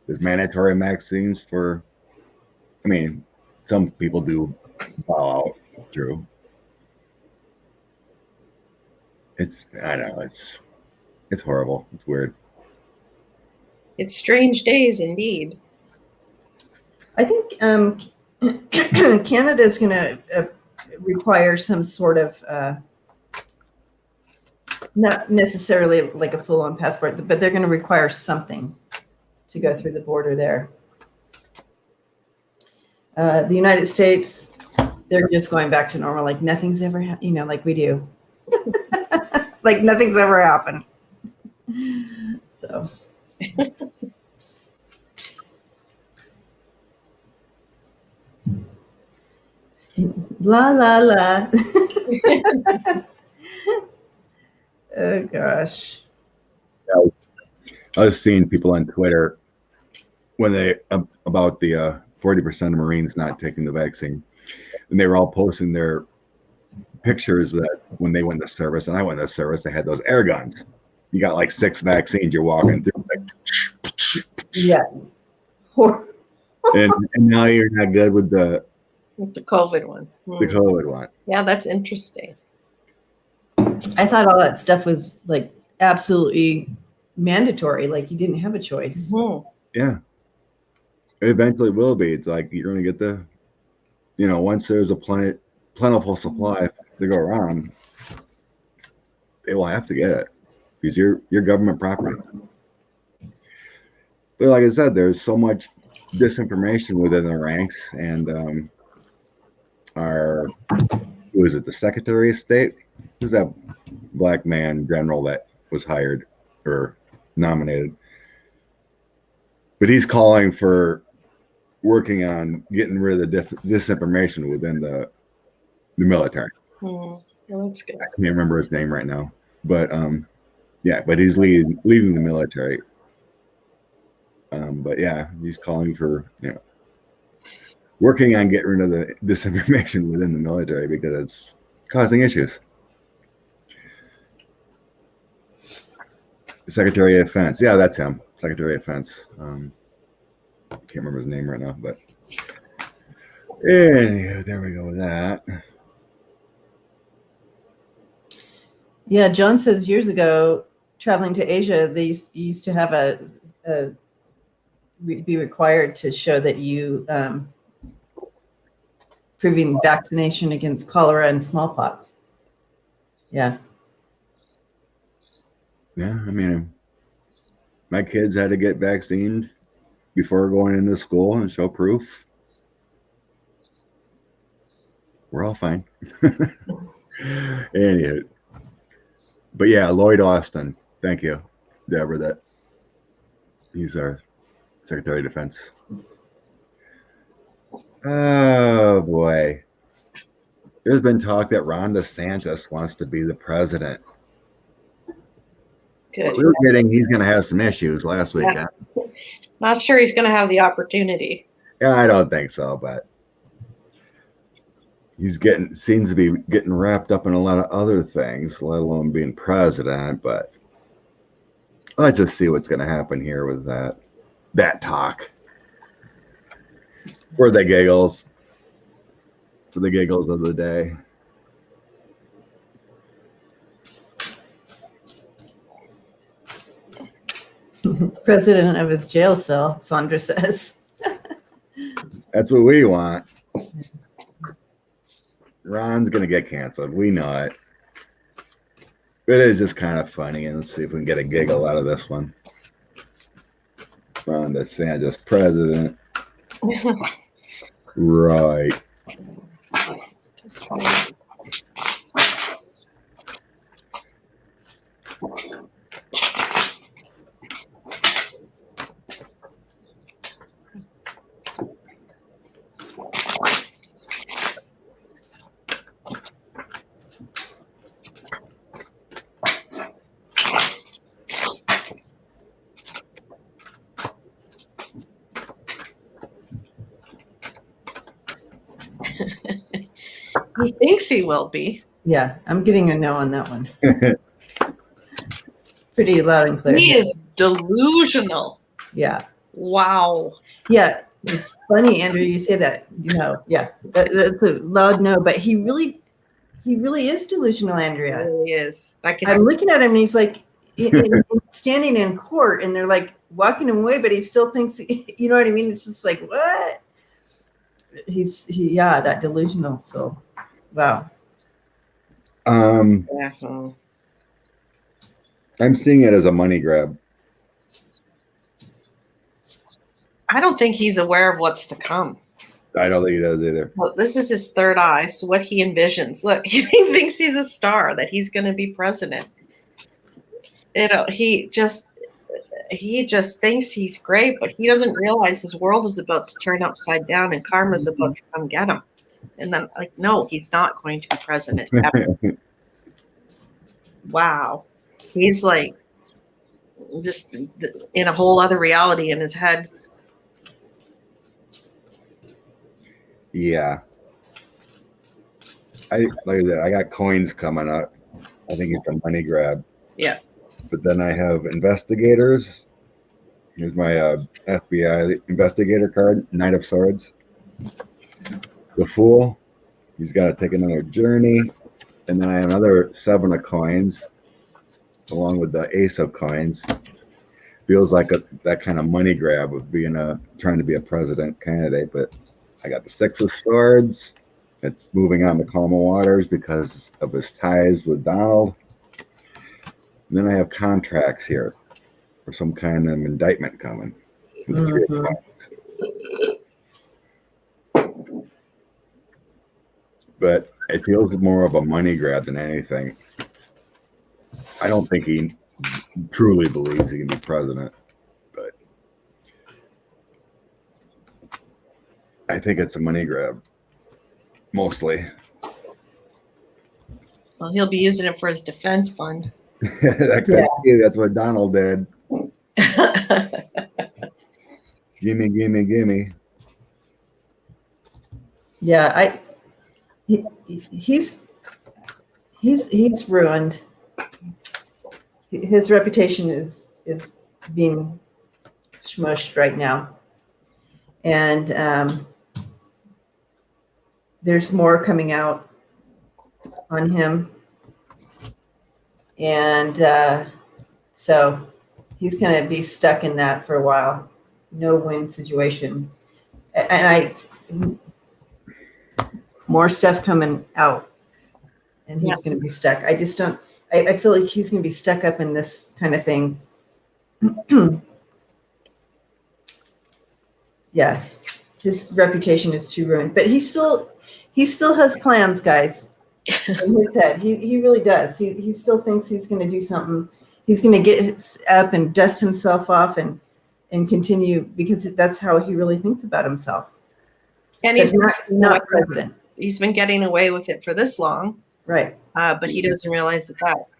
There's mandatory vaccines for, I mean, some people do bow out, true. I don't know, it's horrible. It's weird. It's strange days indeed. I think Canada is going to require some sort of, not necessarily like a full-on passport, but they're going to require something to go through the border there. The United States, they're just going back to normal, like nothing's ever happened, like we do. Like nothing's ever happened. So. La la la. Oh gosh. I was seeing people on Twitter when they about the 40% of Marines not taking the vaccine, and they were all posting their pictures that when they went to service, and I went to service, they had those air guns. You got like 6 vaccines, you're walking through, like, yeah. and now you're not good with the COVID one. The COVID one. Yeah, that's interesting. I thought all that stuff was like absolutely mandatory. Like you didn't have a choice. Mm-hmm. Yeah. It eventually will be. It's like you're going to get the, once there's a plentiful supply to go around, they will have to get it because you're government property. But like I said, there's so much disinformation within the ranks, and who is it, the Secretary of State? Who's that black man general that was hired or nominated? But he's calling for working on getting rid of the disinformation within the military. Well, that's good. I can't remember his name right now, but but he's leading the military. But yeah, he's calling for working on getting rid of the disinformation within the military because it's causing issues. Secretary of Defense, yeah, that's him. Secretary of Defense. Can't remember his name right now, but anyway, there we go with that. Yeah, John says years ago, traveling to Asia, they used to have be required to show that you proving vaccination against cholera and smallpox. Yeah. Yeah, I mean, my kids had to get vaccinated before going into school and show proof. We're all fine. Anyway, but yeah, Lloyd Austin. Thank you, Deborah. He's our Secretary of Defense. Oh boy, there's been talk that Ron DeSantis wants to be the president. Good. We were getting he's going to have some issues last weekend. Not sure he's going to have the opportunity. Yeah, I don't think so, but he's seems to be getting wrapped up in a lot of other things, let alone being president. But let's just see what's going to happen here with that talk. For the giggles of the day. President of his jail cell, Sandra says. That's what we want. Ron's going to get canceled. We know it. It is just kind of funny, and let's see if we can get a giggle out of this one. Ron DeSantis, president. Right. He thinks he will be. Yeah, I'm getting a no on that one. Pretty loud and clear. He is delusional. Yeah. Wow. Yeah, it's funny, Andrea, you say that. Yeah, that's a loud no, but he really is delusional, Andrea. He really is. I'm looking at him, and he's like standing in court, and they're like walking him away, but he still thinks, you know what I mean? It's just like, what? Yeah, that delusional Phil. Wow. I'm seeing it as a money grab. I don't think he's aware of what's to come. I don't think he does either. Well, this is his third eye, so what he envisions. Look, he thinks he's a star, that he's going to be president. He just thinks he's great, but he doesn't realize his world is about to turn upside down and karma's about to come get him. And then, like, no, he's not going to be president ever. Wow. He's like just in a whole other reality in his head. Yeah. Like I said, I got coins coming up. I think it's a money grab. Yeah. But then I have investigators. Here's my FBI investigator card, Knight of Swords. The Fool. He's got to take another journey. And then I have another 7 of coins, along with the Ace of coins. Feels like that kind of money grab of being trying to be a president candidate. But I got the 6 of Swords. It's moving on to calmer waters because of his ties with Donald. And then I have contracts here for some kind of indictment coming. But it feels more of a money grab than anything. I don't think he truly believes he can be president, but I think it's a money grab, mostly. Well, he'll be using it for his defense fund. That's what Donald did. Gimme, gimme, gimme. Yeah, he's ruined. His reputation is being smushed right now, and there's more coming out on him, and so he's going to be stuck in that for a while. No win situation, and more stuff coming out, and he's going to be stuck. I just don't. I feel like he's going to be stuck up in this kind of thing. Yeah, his reputation is too ruined, but he still has plans, guys, in his head. He really does. He still thinks he's going to do something. He's going to get up and dust himself off and continue, because that's how he really thinks about himself. And he's not president. He's been getting away with it for this long. Right. But he doesn't realize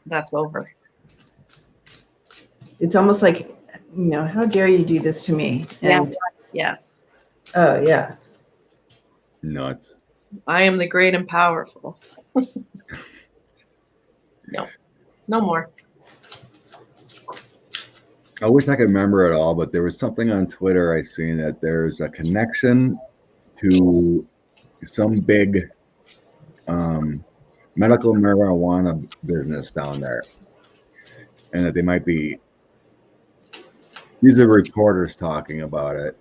that's over. It's almost like, how dare you do this to me? And, yes. Oh, yeah. Nuts. I am the great and powerful. No more. I wish I could remember it all, but there was something on Twitter I seen that there's a connection to some big medical marijuana business down there, and that they might be, these are reporters talking about it,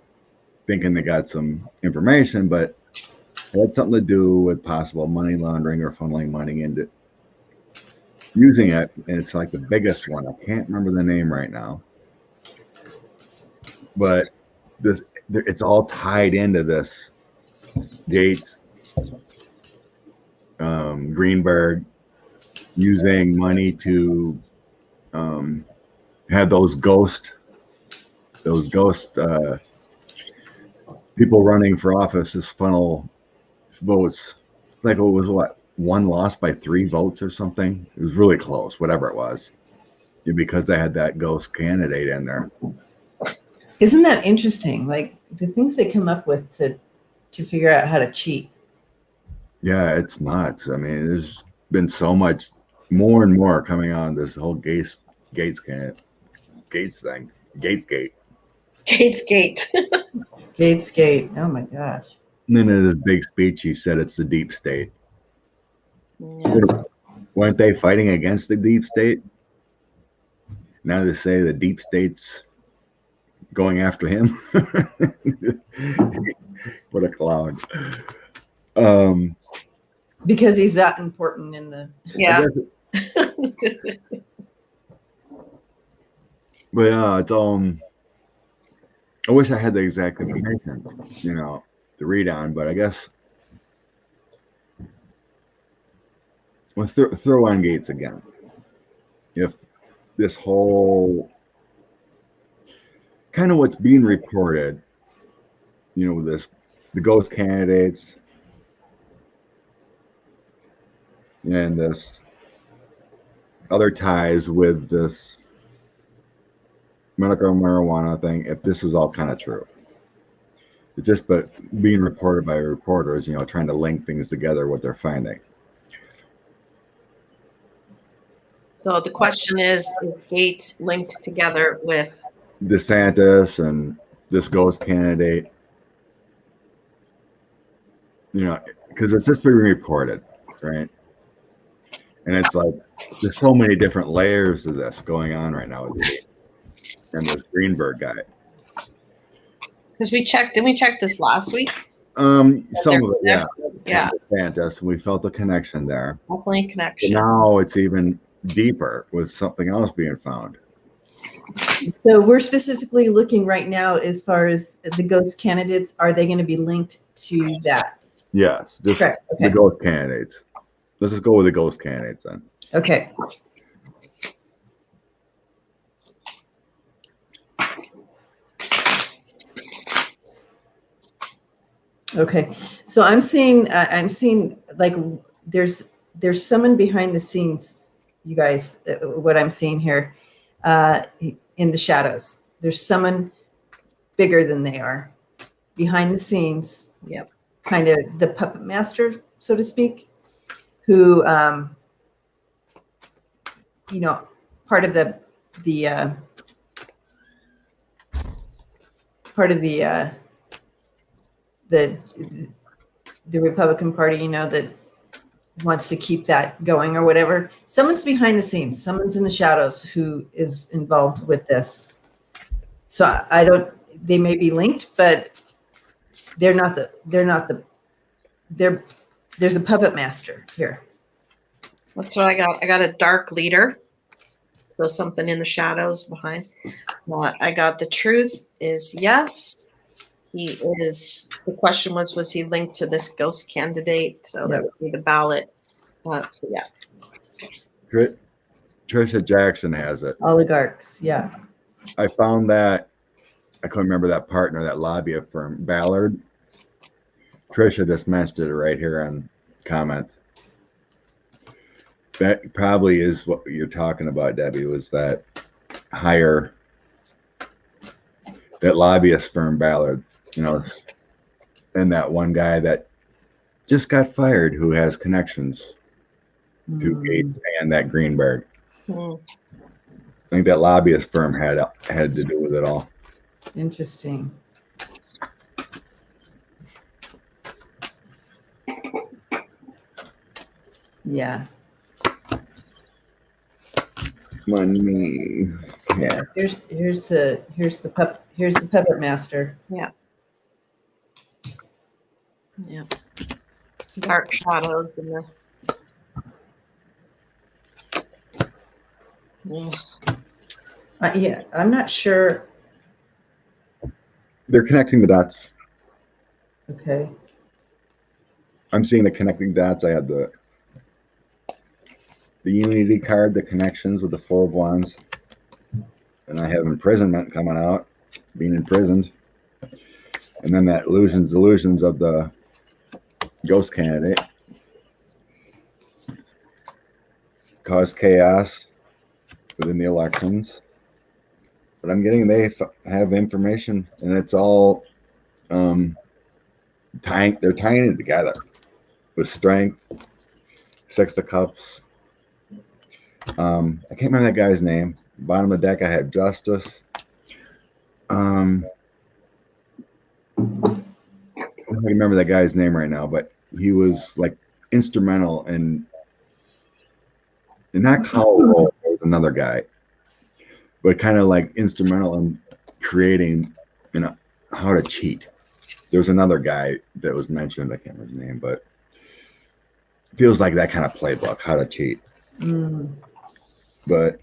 thinking they got some information, but it had something to do with possible money laundering or funneling money into using it. And it's like the biggest one. I can't remember the name right now, but it's all tied into this Gates, Greenberg using money to have those ghost people running for office just funnel votes. Like it was one lost by 3 votes or something. It was really close, whatever it was, because they had that ghost candidate in there. Isn't that interesting? Like the things they come up with to figure out how to cheat. Yeah, it's nuts. I mean, there's been so much more and more coming on this whole Gates thing. Gatesgate. Gatesgate. Gatesgate. Oh my gosh. And then in his big speech, he said it's the deep state. Yes. Weren't they fighting against the deep state? Now they say the deep state's going after him. What a clown. Because he's that important in the. Yeah. But yeah, it's I wish I had the exact information, to read on. But I guess we'll throw on Gates again. If this whole kind of what's being reported, the ghost candidates and this other ties with this medical marijuana thing, if this is all kind of true. It's just but being reported by reporters, trying to link things together, what they're finding. So the question is Gates linked together with DeSantis and this ghost candidate? Because it's just being reported, right? And it's like there's so many different layers of this going on right now with and this Greenberg guy. Because didn't we check this last week? Some of it, yeah. Yeah. DeSantis, we felt the connection there. Definitely a connection. But now it's even deeper with something else being found. So we're specifically looking right now as far as the ghost candidates. Are they going to be linked to that? Yes, just the ghost candidates. Let's just go with the ghost candidates then. Okay. Okay. So I'm seeing like there's someone behind the scenes, you guys, what I'm seeing here in the shadows. There's someone bigger than they are behind the scenes. Yep. Kind of the puppet master, so to speak, who, part of the Republican Party, that wants to keep that going or whatever. Someone's behind the scenes. Someone's in the shadows who is involved with this. So they may be linked, but there's a puppet master here. That's what I got. I got a dark leader. So something in the shadows behind. I got the truth is yes. He is. The question was he linked to this ghost candidate? So that would be the ballot. So yeah. Trisha Jackson has it. Oligarchs, yeah. I found that. I couldn't remember that partner, that lobbyist firm, Ballard. Trisha just mentioned it right here on comments. That probably is what you're talking about, Debbie, was that that lobbyist firm, Ballard, and that one guy that just got fired who has connections to Gates and that Greenberg. I think that lobbyist firm had to do with it all. Interesting. Yeah. Money. Yeah. Here's the puppet master. Yeah. Yeah. Dark shadows in the. Yeah, I'm not sure. They're connecting the dots. Okay. I'm seeing the connecting dots. I had the Unity card, the connections with the Four of Wands. And I have imprisonment coming out, being imprisoned. And then that delusions of the ghost candidate. Cause chaos within the elections. But I'm getting they have information, and it's all they're tying it together. with strength, 6 of cups. I can't remember that guy's name. Bottom of the deck, I have justice. I don't remember that guy's name right now, but he was like instrumental in not Colorado. There was another guy, but kind of like instrumental in creating, how to cheat. There's another guy that was mentioned. I can't remember his name, but it feels like that kind of playbook, how to cheat. But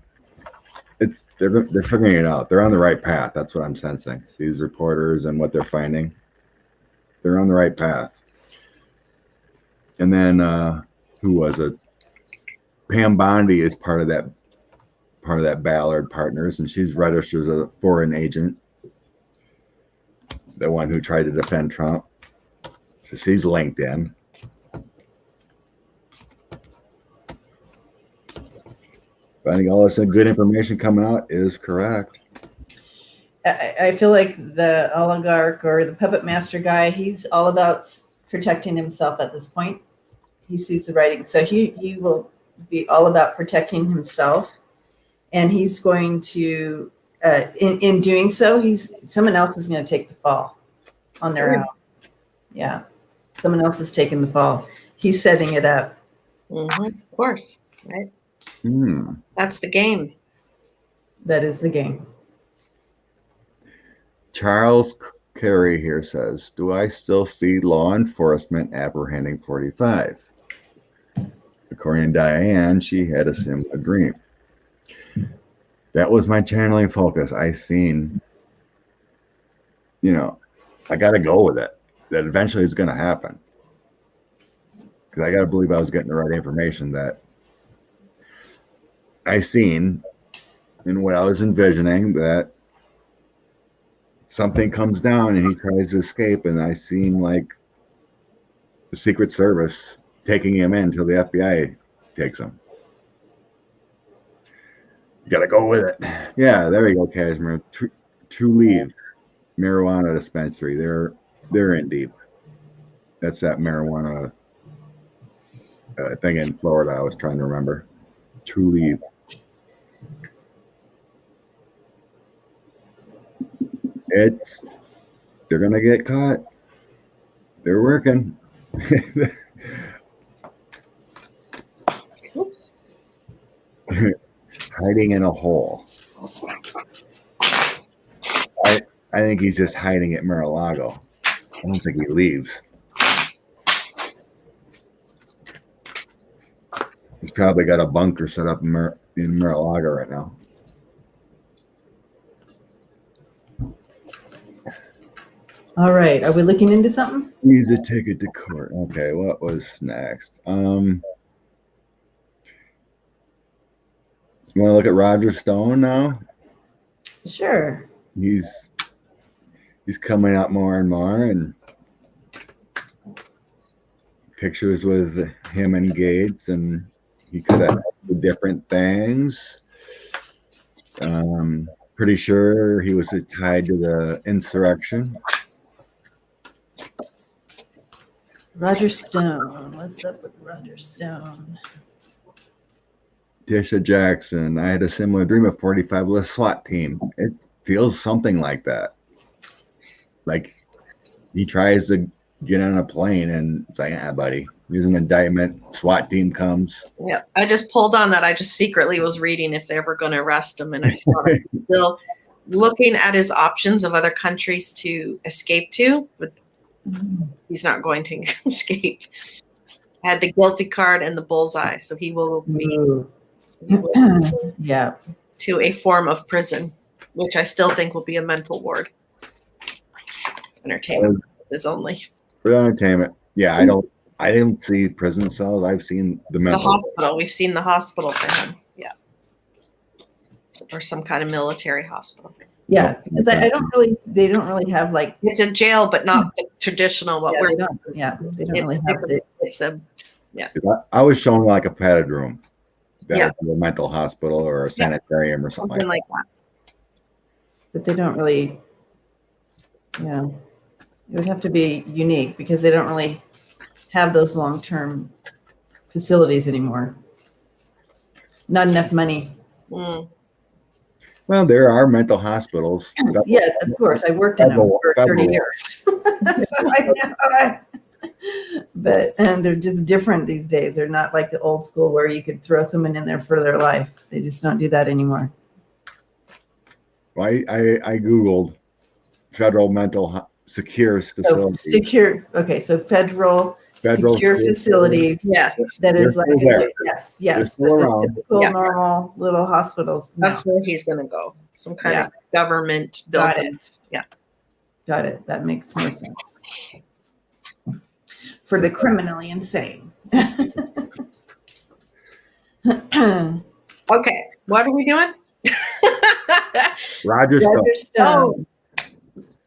they're figuring it out. They're on the right path. That's what I'm sensing. These reporters and what they're finding, they're on the right path. And then who was it? Pam Bondi is part of that Ballard Partners, and she's registered as a foreign agent. The one who tried to defend Trump. So she's linked in. But I think all this good information coming out is correct. I feel like the oligarch or the puppet master guy, he's all about protecting himself at this point. He sees the writing. So he will be all about protecting himself. And he's going to, in doing so, someone else is going to take the fall on their own. Yeah. Someone else is taking the fall. He's setting it up. Of course. Right. That's the game. That is the game. Charles Carey here says, do I still see law enforcement apprehending 45? According to Diane, she had a similar dream. That was my channeling focus. I seen, I got to go with it. That eventually it's going to happen. Because I got to believe I was getting the right information that I seen in what I was envisioning, that something comes down and he tries to escape, and I seen like the Secret Service taking him in until the FBI takes him. You gotta go with it. Yeah, there you go, Cashmere. True Leave marijuana dispensary. They're in deep. That's that marijuana thing in Florida I was trying to remember. True Leave. They're gonna get caught. They're working. Hiding in a hole. I think he's just hiding at Mar-a-Lago. I don't think he leaves. He's probably got a bunker set up in Mar-a-Lago right now. All right. Are we looking into something? Needs a ticket to court. Okay, what was next? You want to look at Roger Stone now? Sure. He's coming out more and more, and pictures with him and Gates, and he could have different things. Pretty sure he was tied to the insurrection. Roger Stone. What's up with Roger Stone? Tisha Jackson. I had a similar dream of 45 with a SWAT team. It feels something like that. Like he tries to get on a plane and it's like, buddy, here's an indictment. SWAT team comes. Yeah, I just pulled on that. I just secretly was reading if they were going to arrest him, and I saw that still looking at his options of other countries to escape to, but he's not going to escape. I had the guilty card and the bullseye, so he will be yeah, to a form of prison, which I still think will be a mental ward. Entertainment is only for entertainment. Yeah, I didn't see prison cells. I've seen the hospital. We've seen the hospital for him. Yeah, or some kind of military hospital. Yeah, because they don't really have like, it's a jail, but not the traditional what we're. They don't really have it. It's a I was shown like a padded room. That was a mental hospital or a sanitarium or something like that. But they don't really. Yeah, it would have to be unique because they don't really have those long-term facilities anymore. Not enough money. Mm. Well, there are mental hospitals. Yeah, of course. I worked in them for 30 years. So I know. But they're just different these days. They're not like the old school where you could throw someone in there for their life. They just don't do that anymore. Well, I Googled federal secure facilities. So secure. Okay, so federal secure facilities. Yes. That is like yes. But the typical normal little hospitals. That's where he's going to go. Some kind of government building. Got it. Yeah. Got it. That makes more sense. For the criminally insane. Okay. What are we doing? Roger Stone.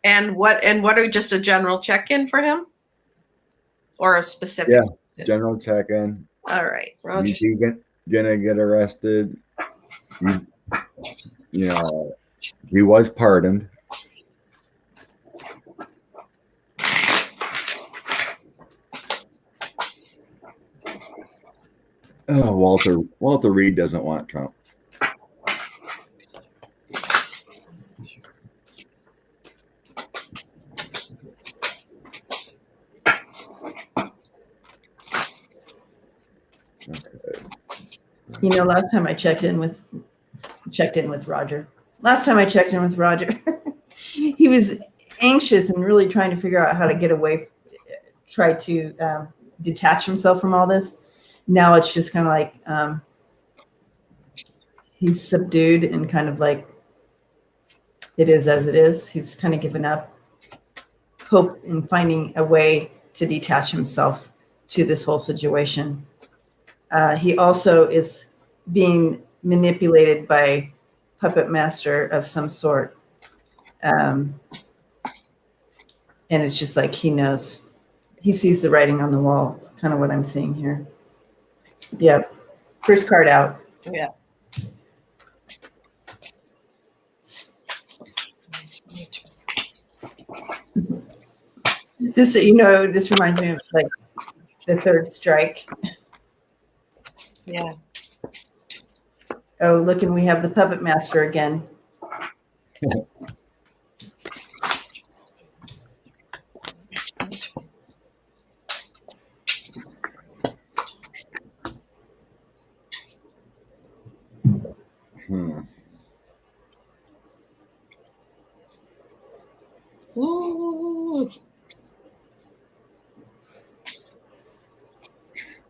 And what are just a general check-in for him? Or a specific? Yeah, general check-in. All right. Roger. He's gonna get arrested. You know, he was pardoned. Oh, Walter Reed doesn't want Trump. You know, last time I checked in with Roger. Last time I checked in with Roger, he was anxious and really trying to figure out how to get away, try to detach himself from all this. Now it's just kind of like he's subdued and kind of like it is as it is. He's kind of given up hope in finding a way to detach himself to this whole situation. He also is being manipulated by puppet master of some sort. And it's just like he knows. He sees the writing on the wall. It's kind of what I'm seeing here. Yep. First card out. Yeah. This, you know, this reminds me of like the third strike. Yeah. Oh, look, and we have the puppet master again. Ooh.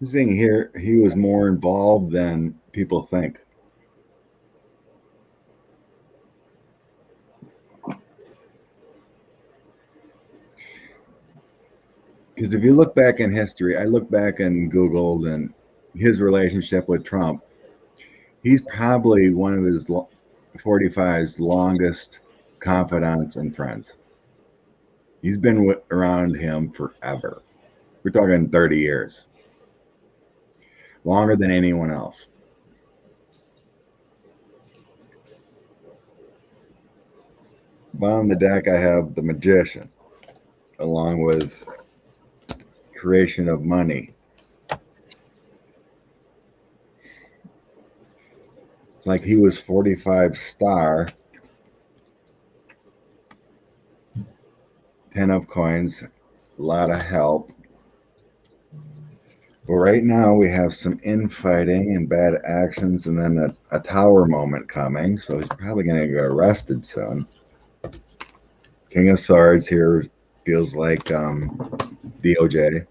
The thing here, he was more involved than people think. Because if you look back in history, I look back and Googled and his relationship with Trump, he's probably one of his 45's longest confidants and friends. He's been around him forever. We're talking 30 years. Longer than anyone else. Bottom of the deck, I have the Magician, along with creation of money. It's like he was 45 star. 10 of coins, a lot of help. But right now we have some infighting and bad actions and then a tower moment coming. So he's probably going to get arrested soon. King of Swords here feels like DOJ.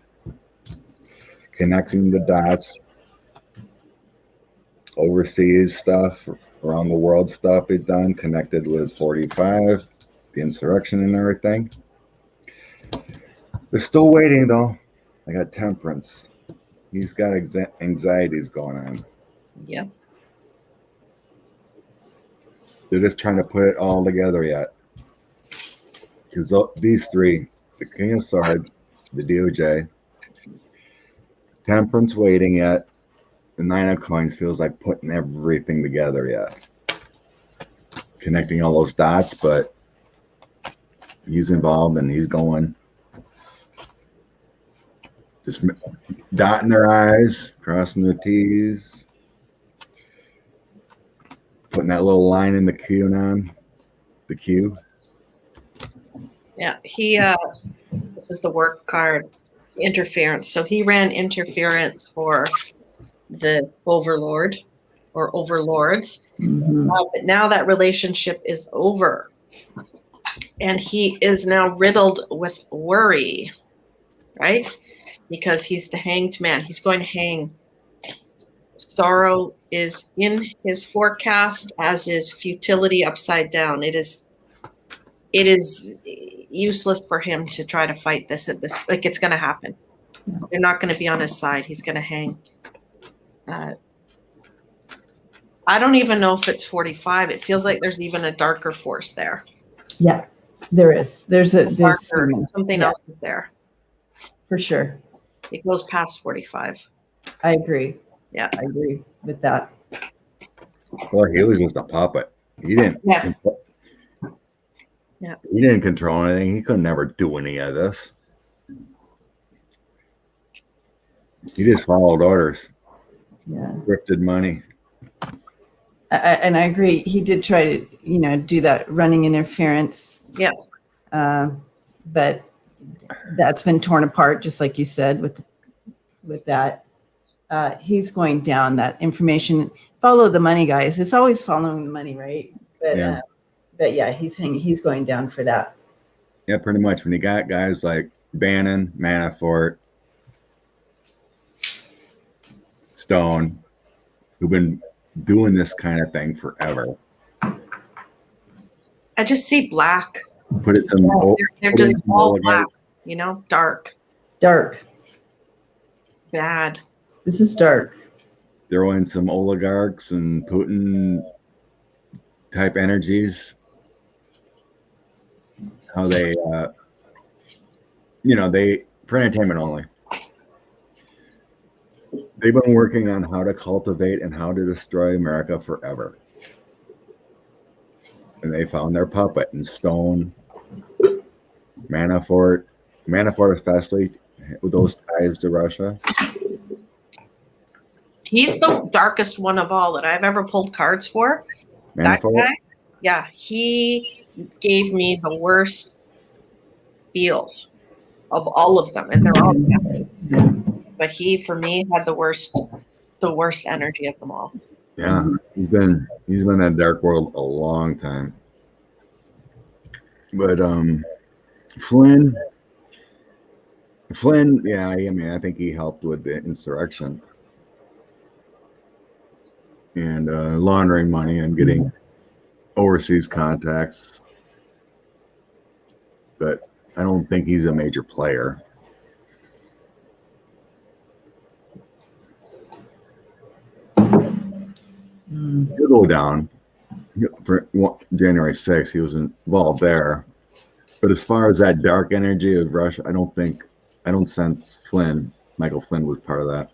Connecting the dots. Overseas stuff, around the world stuff he's done, connected with 45, the insurrection and everything. They're still waiting though. I got Temperance. He's got anxieties going on. Yeah. They're just trying to put it all together yet. Because these three, the King of Swords, the DOJ, Temperance waiting yet, the Nine of Coins feels like putting everything together yet. Connecting all those dots, but he's involved and he's going. Just dotting their I's, crossing their T's, putting that little line in the QAnon, the Q. Yeah, this is the work card, interference. So he ran interference for the overlord or overlords. But now that relationship is over. And he is now riddled with worry, right? Because he's the hanged man. He's going to hang. Sorrow is in his forecast, as is futility upside down. It is useless for him to try to fight this at this. Like, it's going to happen. They're not going to be on his side. He's going to hang. I don't even know if it's 45. It feels like there's even a darker force there. Yeah, there is. There's something else is there. For sure. It goes past 45. I agree. Yeah, I agree with that. Well, he was just a puppet. He didn't. Yeah. He didn't control anything. He could never do any of this. He just followed orders. Yeah. Grifted money. And I agree. He did try to, do that running interference. Yeah. But that's been torn apart, just like you said, with that. He's going down. That information. Follow the money, guys. It's always following the money, right? But yeah, he's going down for that. Yeah, pretty much. When you got guys like Bannon, Manafort, Stone, who've been doing this kind of thing forever. I just see black. Put it some. They're just all black. Dark. Dark. Bad. This is dark. Throw in some oligarchs and Putin type energies. How they, they for entertainment only. They've been working on how to cultivate and how to destroy America forever. And they found their puppet in Stone, Manafort especially, with those ties to Russia. He's the darkest one of all that I've ever pulled cards for. Manafort? That guy, yeah, he gave me the worst feels of all of them, and they're all bad. But he, for me, had the worst energy of them all. Yeah, he's been in that dark world a long time. But Flynn, yeah, I think he helped with the insurrection and laundering money and getting overseas contacts. But I don't think he's a major player. He'll go down for January 6th. He was involved there. But as far as that dark energy of Russia, I don't sense Michael Flynn was part of that.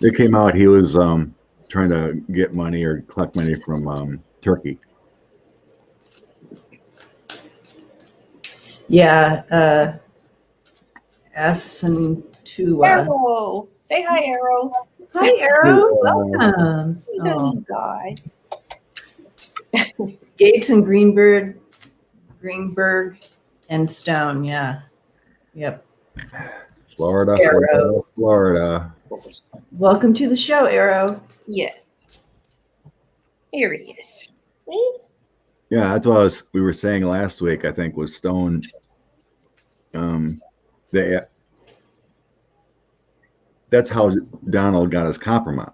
It came out he was trying to get money or collect money from Turkey. Yeah. Arrow. Say hi, Arrow. Hi, Arrow. Welcome. Oh, guy. Gates and Greenberg, and Stone. Yeah. Yep. Florida. Welcome to the show, Arrow. Yes. Here he is. Yeah, that's what we were saying last week, I think, was Stone. That's how Donald got his compromise.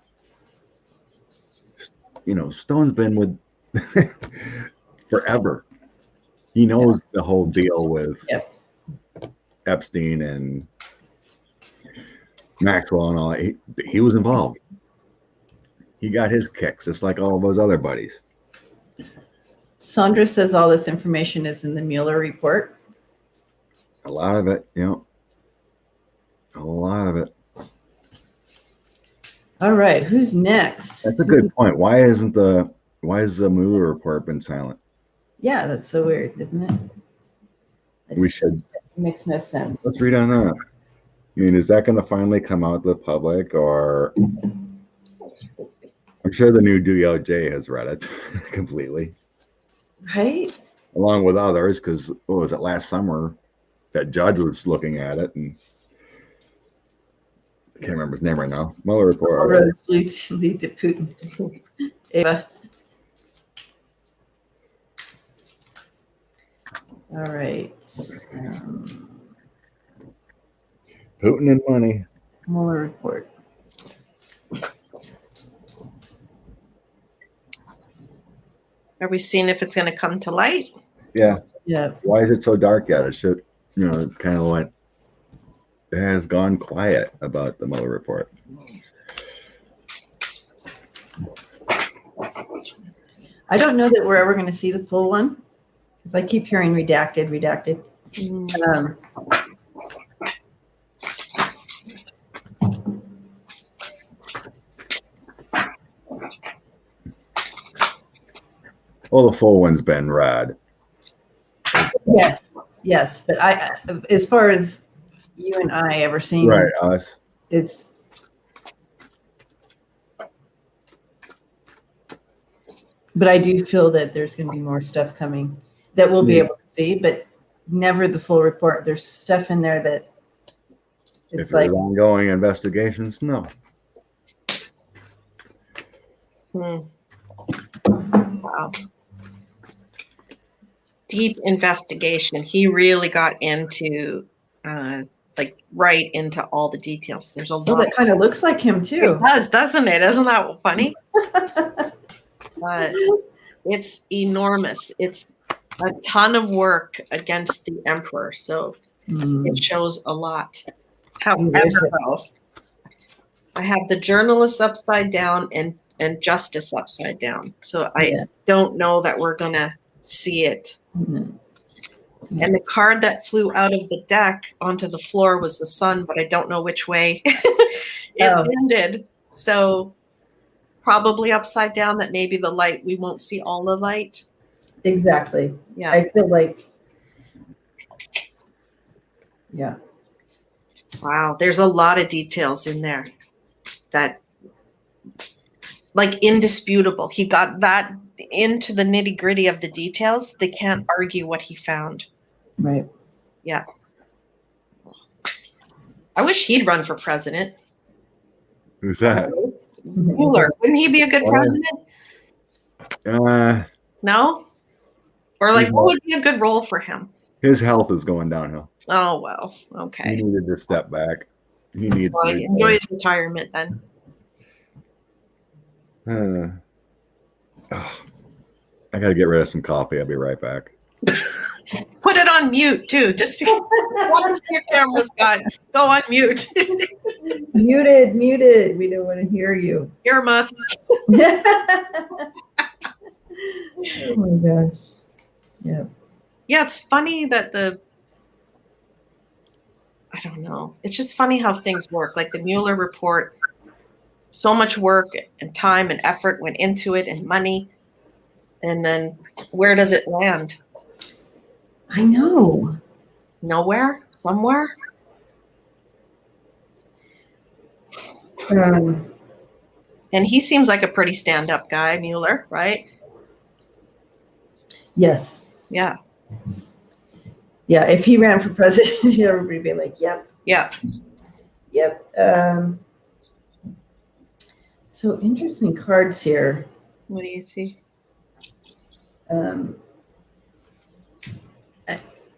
Stone's been with forever. He knows the whole deal with Epstein and Maxwell and all that. He was involved. He got his kicks, just like all of those other buddies. Sandra says all this information is in the Mueller report. A lot of it, a lot of it. All right, who's next? That's a good point. Why has the Mueller report been silent? Yeah, that's so weird, isn't it? We should. It makes no sense. Let's read on that. I mean, is that going to finally come out to the public, or I'm sure the new DOJ has read it completely, Right? along with others, because what was it last summer? That judge was looking at it, and I can't remember his name right now. Mueller report. All roads lead to Putin. Ava. All right. Putin and money. Mueller report. Are we seeing if it's going to come to light? Yeah. Yeah. Why is it so dark yet? It should, it kind of went. It has gone quiet about the Mueller report. I don't know that we're ever going to see the full one because I keep hearing redacted. Well, the full one's been read. Yes, but I, as far as you and I ever seen, Right, us. It's. But I do feel that there's going to be more stuff coming that we'll be able to see, but never the full report. There's stuff in there that it's if like ongoing investigations. No. Wow. Deep investigation. He really got into right into all the details. There's a lot. Well, that kind of looks like him too. It does, doesn't it? Isn't that funny? But it's enormous. It's a ton of work against the emperor, so it shows a lot. However, though, I have the journalists upside down and justice upside down, so I don't know that we're gonna see it. And the card that flew out of the deck onto the floor was the sun, but I don't know which way it ended. So probably upside down, that maybe the light, we won't see all the light. Exactly. Yeah. I feel like, yeah. Wow. There's a lot of details in there that, like, indisputable. He got that into the nitty gritty of the details. They can't argue what he found. Right. Yeah. I wish he'd run for president. Who's that? Mueller. Wouldn't he be a good president? No? Or like, what would be a good role for him? His health is going downhill. Oh, well, okay. He needed to step back. He needs to enjoy his retirement then. I got to get rid of some coffee. I'll be right back. Put it on mute too. Just once your camera's got, go on mute. Muted. We don't want to hear you. Earmuff. Oh my gosh. Yeah. Yeah, it's funny that I don't know. It's just funny how things work. Like the Mueller report, so much work and time and effort went into it and money. And then where does it land? I know. Nowhere? Somewhere? And he seems like a pretty stand-up guy, Mueller, right? Yes. Yeah. Yeah, if he ran for president, everybody would be like, yep. Yeah. Yep. So interesting cards here. What do you see?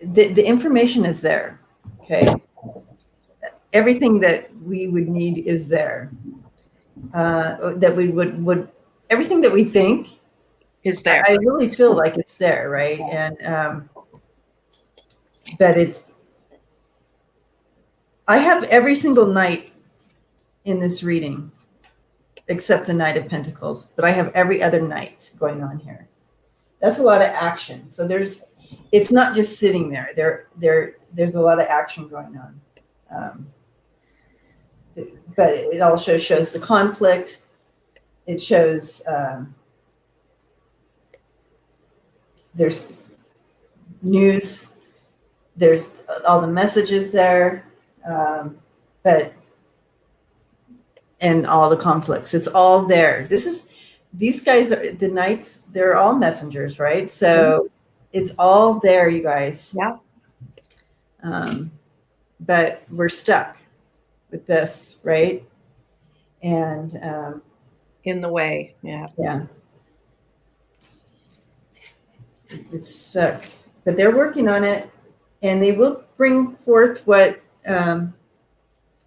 The information is there. Okay. Everything that we would need is there. That we would everything that we think is there. I really feel like it's there, right? And but I have every single night in this reading except the Knight of Pentacles, but I have every other night going on here. That's a lot of action. So it's not just sitting there. There's a lot of action going on. But it also shows the conflict. It shows there's news there's all the messages there, but and all the conflicts. It's all there. These guys are the knights. They're all messengers, right? So it's all there, you guys. Yeah. But we're stuck with this, right? And in the way. Yeah. It's stuck. But they're working on it, and they will bring forth what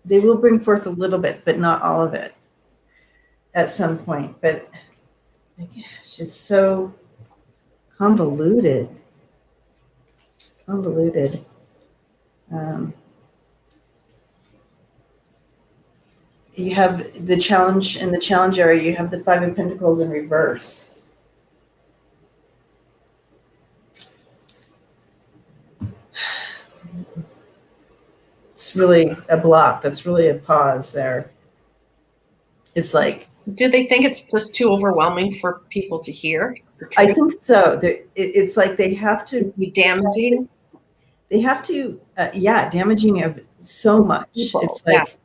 they will bring forth a little bit, but not all of it at some point. But my gosh, it's so convoluted. You have the challenge in the challenge area. You have the Five of Pentacles in reverse. It's really a block. That's really a pause there. It's like, do they think it's just too overwhelming for people to hear? I think so. It's like they have to be damaging. They have to, damaging of so much. People. It's like,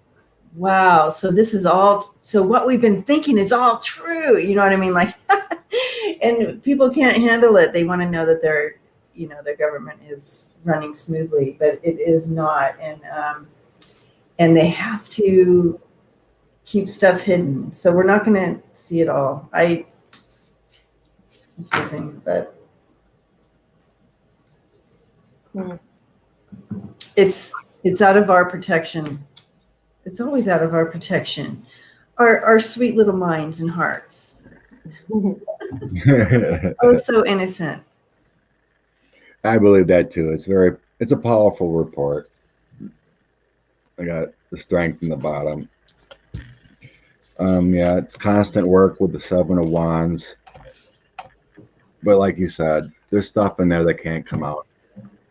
wow. So this is all. So what we've been thinking is all true. You know what I mean? Like, and people can't handle it. They want to know that their government is running smoothly, but it is not. And they have to keep stuff hidden. So we're not going to see it all. It's confusing, but it's out of our protection. It's always out of our protection. Our sweet little minds and hearts. Oh, so innocent. I believe that too. It's a powerful report. I got the strength in the bottom. It's constant work with the Seven of Wands. But like you said, there's stuff in there that can't come out.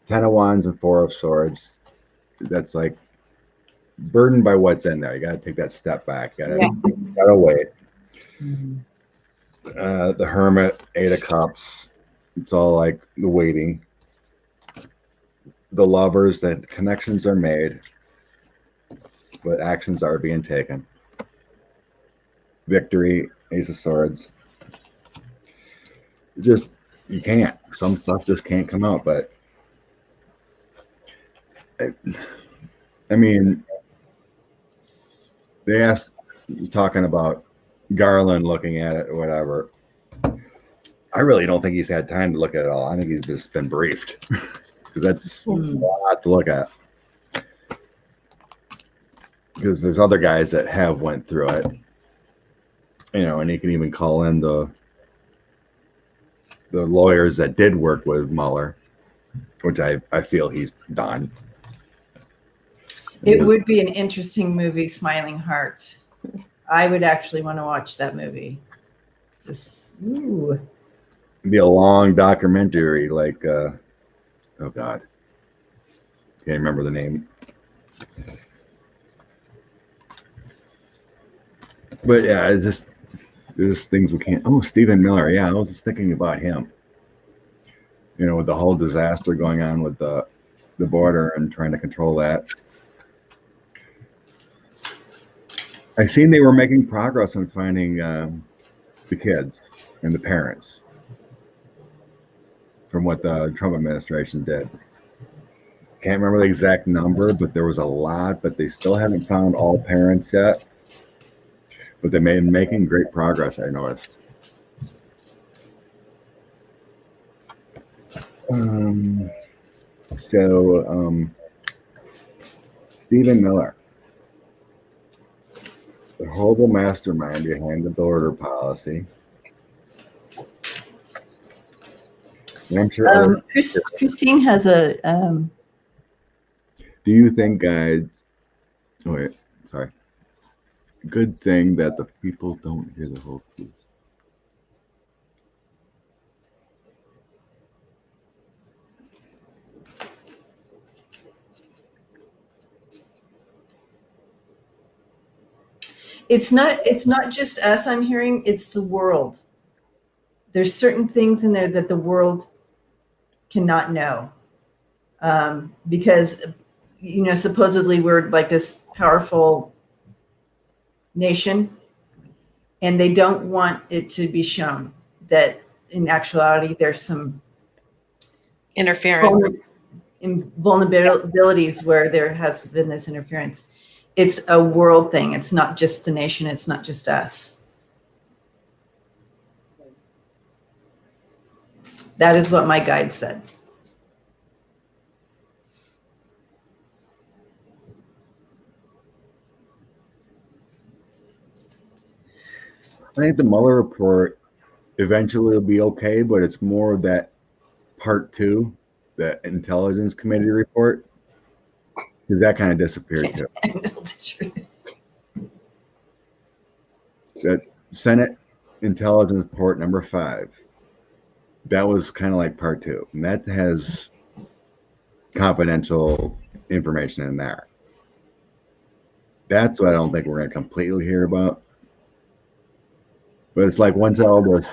10 of Wands and 4 of Swords. That's like burdened by what's in there. You got to take that step back. You got to wait. The Hermit, 8 of Cups. It's all like the waiting. The Lovers, that connections are made, but actions are being taken. Victory, Ace of Swords. Just, you can't. Some stuff just can't come out, but I mean, they asked, talking about Garland looking at it or whatever. I really don't think he's had time to look at it all. I think he's just been briefed because that's a lot to look at. Because there's other guys that have went through it, and he can even call in the lawyers that did work with Mueller, which I feel he's done. It would be an interesting movie, Smiling Heart. I would actually want to watch that movie. It'd be a long documentary, like oh God, can't remember the name. But yeah, it's just there's things we can't. Oh, Stephen Miller. Yeah, I was just thinking about him. With the whole disaster going on with the border and trying to control that. I seen they were making progress on finding the kids and the parents from what the Trump administration did. Can't remember the exact number, but there was a lot, but they still haven't found all parents yet. But they've been making great progress, I noticed. Stephen Miller, the horrible mastermind behind the border policy. And I'm sure Christine has a. Do you think, guys? Oh wait, sorry. Good thing that the people don't hear the whole truth. It's not just us I'm hearing, it's the world. There's certain things in there that the world cannot know. because, supposedly we're like this powerful nation, and they don't want it to be shown that in actuality there's some interference. Vulnerabilities where there has been this interference. It's a world thing. It's not just the nation. It's not just us. That is what my guide said. I think the Mueller report eventually will be okay, but it's more of that part 2, the Intelligence Committee report, because that kind of disappeared too. That Senate Intelligence Report number 5, that was kind of like part 2, and that has confidential information in there. That's what I don't think we're going to completely hear about. But it's like once all this,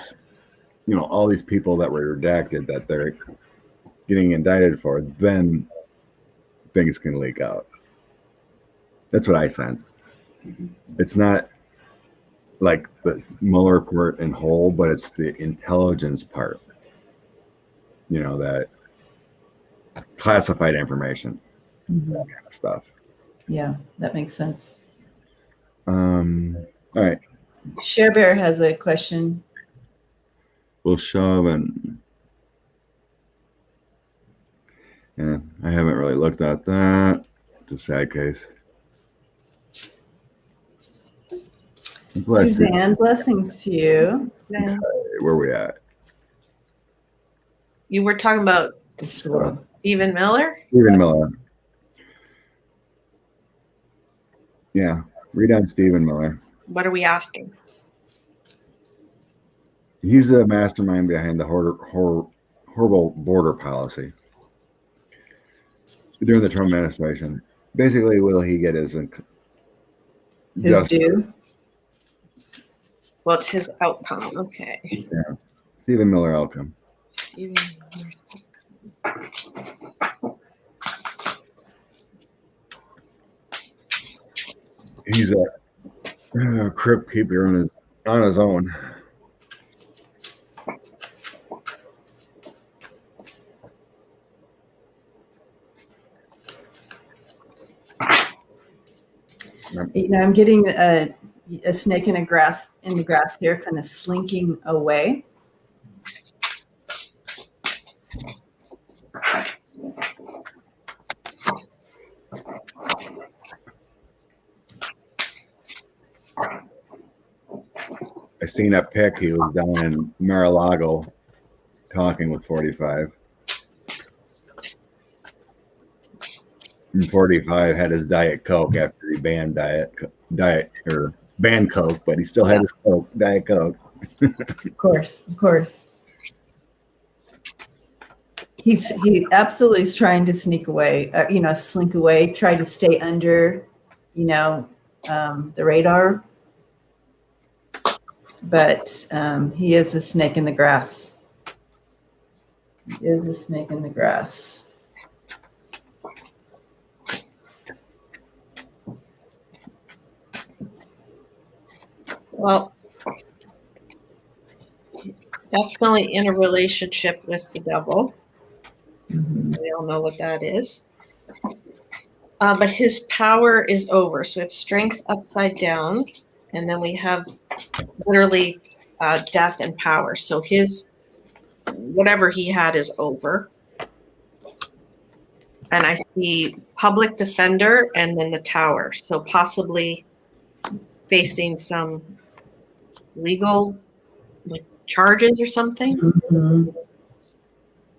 all these people that were redacted that they're getting indicted for, then things can leak out. That's what I sense. It's not like the Mueller report in whole, but it's the intelligence part. That classified information, that kind of stuff. Yeah, that makes sense. All right. Share Bear has a question. We'll shove and yeah, I haven't really looked at that. It's a sad case. Suzanne, blessings to you. Okay, where are we at? You were talking about Stephen Miller? Stephen Miller. Yeah, read on Stephen Miller. What are we asking? He's the mastermind behind the horrible border policy during the Trump administration. Basically, will he get his due? What's his outcome? Okay. Yeah, Stephen Miller outcome. Stephen Miller's outcome. He's a crypt keeper on his own. I'm getting a snake in the grass here, kind of slinking away. I seen a pic. He was down in Mar-a-Lago talking with 45. And 45 had his Diet Coke after he banned banned Coke, but he still had his Diet Coke. Of course. He absolutely is trying to sneak away, slink away, try to stay under, the radar. But he is a snake in the grass. He is a snake in the grass. Well, definitely in a relationship with the devil. Mm-hmm. We all know what that is. But his power is over. So we have strength upside down, and then we have literally death and power. So his whatever he had is over. And I see public defender and then the tower. So possibly facing some legal charges or something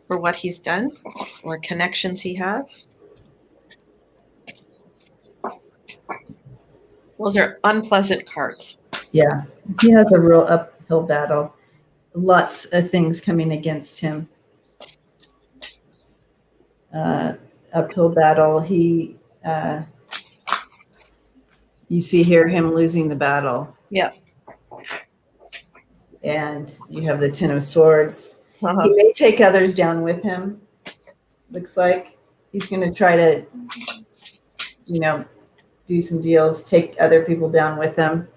for what he's done or connections he has. Those are unpleasant cards. Yeah, he has a real uphill battle. Lots of things coming against him. Uphill battle. He, you see here him losing the battle. Yeah. And you have the Ten of Swords. He may take others down with him, looks like. he's going to try to, do some deals, take other people down with him.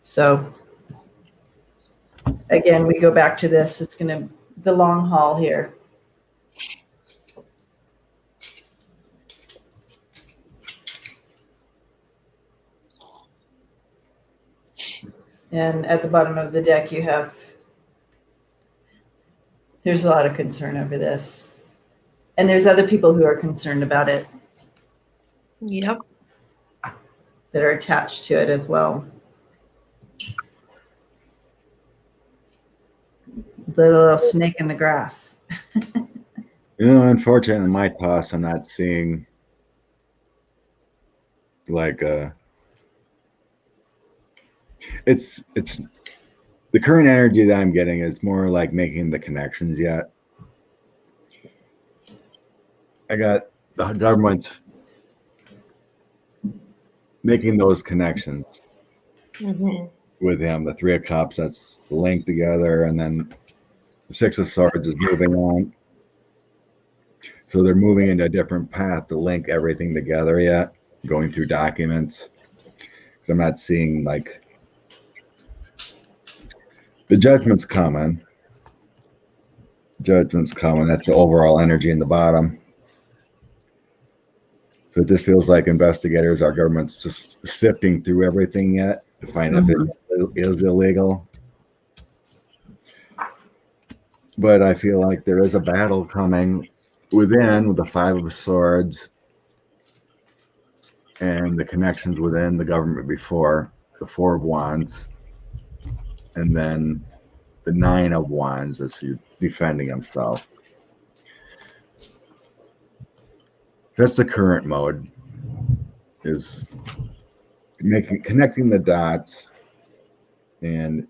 So again, we go back to this. It's going to the long haul here. And at the bottom of the deck, there's a lot of concern over this. And there's other people who are concerned about it. Yep. That are attached to it as well. The little snake in the grass. Unfortunately, in my toss, I'm not seeing like it's the current energy that I'm getting is more like making the connections yet. I got the government making those connections with him. The Three of Cups, that's linked together, and then the Six of Swords is moving on. So they're moving into a different path to link everything together yet, going through documents. So I'm not seeing like the judgment's coming. Judgment's coming. That's the overall energy in the bottom. So it just feels like investigators, our government's just sifting through everything yet to find if it is illegal. But I feel like there is a battle coming within with the Five of Swords and the connections within the government before, the Four of Wands, and then the Nine of Wands as he's defending himself. That's the current mode, is connecting the dots, and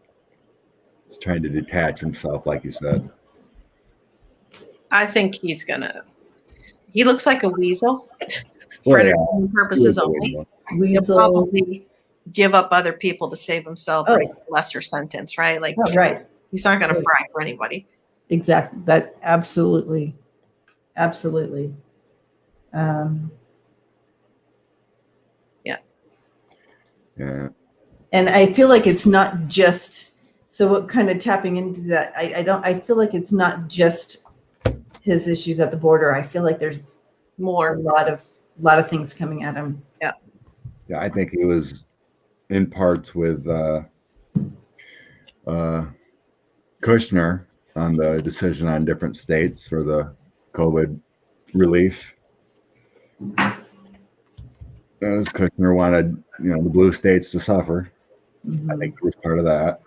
he's trying to detach himself, like you said. I think he looks like a weasel for entertainment purposes only. He'll probably give up other people to save himself or a lesser sentence, right? Like, right. He's not going to fry for anybody. Exactly. That absolutely. Yeah. And I feel like it's not just, so what kind of tapping into that, I feel like it's not just his issues at the border. I feel like there's more, a lot of things coming at him. Yeah. Yeah, I think he was in parts with Kushner on the decision on different states for the COVID relief. As Kushner wanted, the blue states to suffer. I think he was part of that.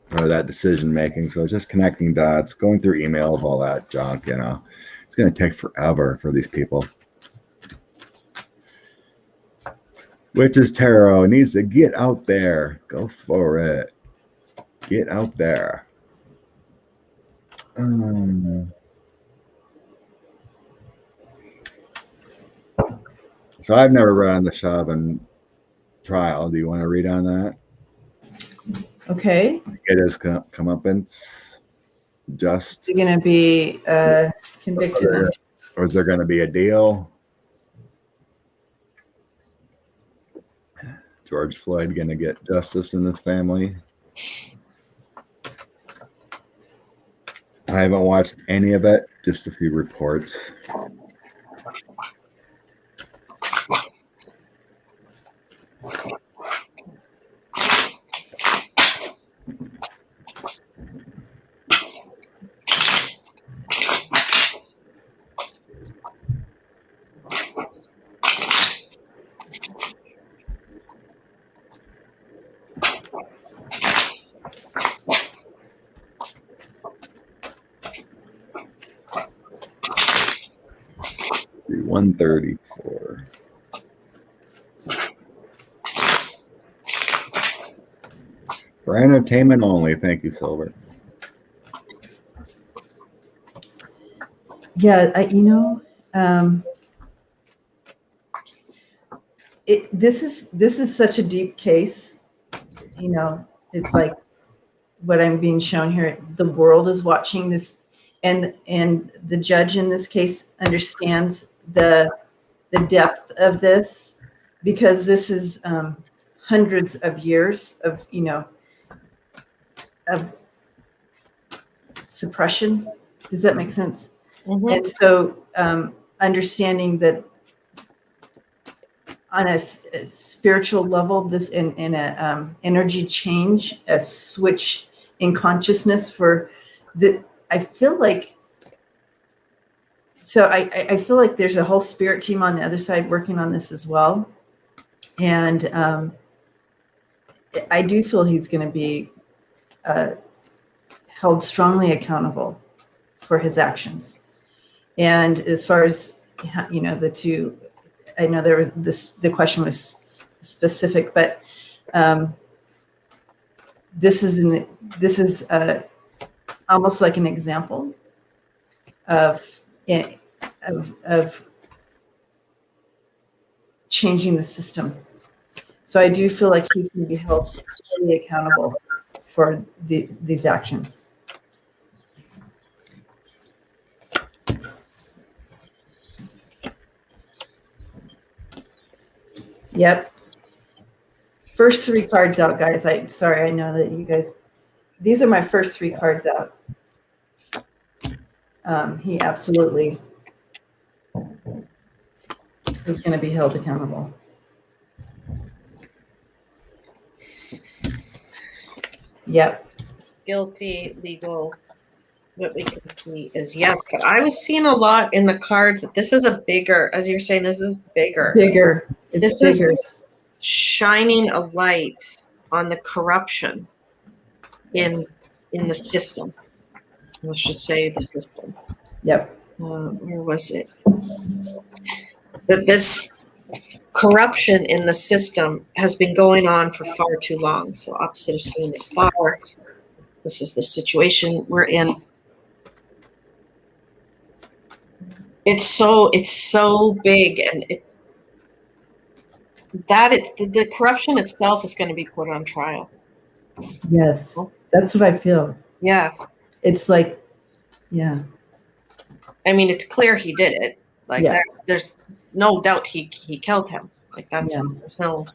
Part of that decision making. So just connecting dots, going through emails, all that junk, It's going to take forever for these people. Witch's Tarot needs to get out there. Go for it. Get out there. So I've never read on the Chauvin trial. Do you want to read on that? Okay. It is comeuppance. Just. Is he going to be convicted? Or is there going to be a deal? George Floyd going to get justice in his family? I haven't watched any of it, just a few reports. $134. For entertainment only. Thank you, Silver. Yeah, this is such a deep case. It's like what I'm being shown here. The world is watching this. and the judge in this case understands the depth of this, because this is hundreds of years of of suppression. Does that make sense? Mm-hmm. And so understanding that on a spiritual level, this in a energy change, a switch in consciousness for the, I feel like, so I feel like there's a whole spirit team on the other side working on this as well. And I do feel he's going to be held strongly accountable for his actions. And as far as, the two, I know there was the question was specific, but this is almost like an example of changing the system. So I do feel like he's going to be held fully accountable for these actions. Yep. First 3 cards out, guys. Sorry, I know that you guys, these are my first 3 cards out. He absolutely is going to be held accountable. Yep. Guilty, legal. What we can see is yes, but I was seeing a lot in the cards. This is a bigger, as you're saying, this is bigger. Bigger. It's bigger. Is shining a light on the corruption in the system. Let's just say the system. Yep. Where was it? That this corruption in the system has been going on for far too long. So opposite of seen is far. This is the situation we're in. It's so big, and the corruption itself is going to be put on trial. Yes, that's what I feel. Yeah, it's like, yeah. I mean, it's clear he did it. Like, there's no doubt he killed him. Like, that's no.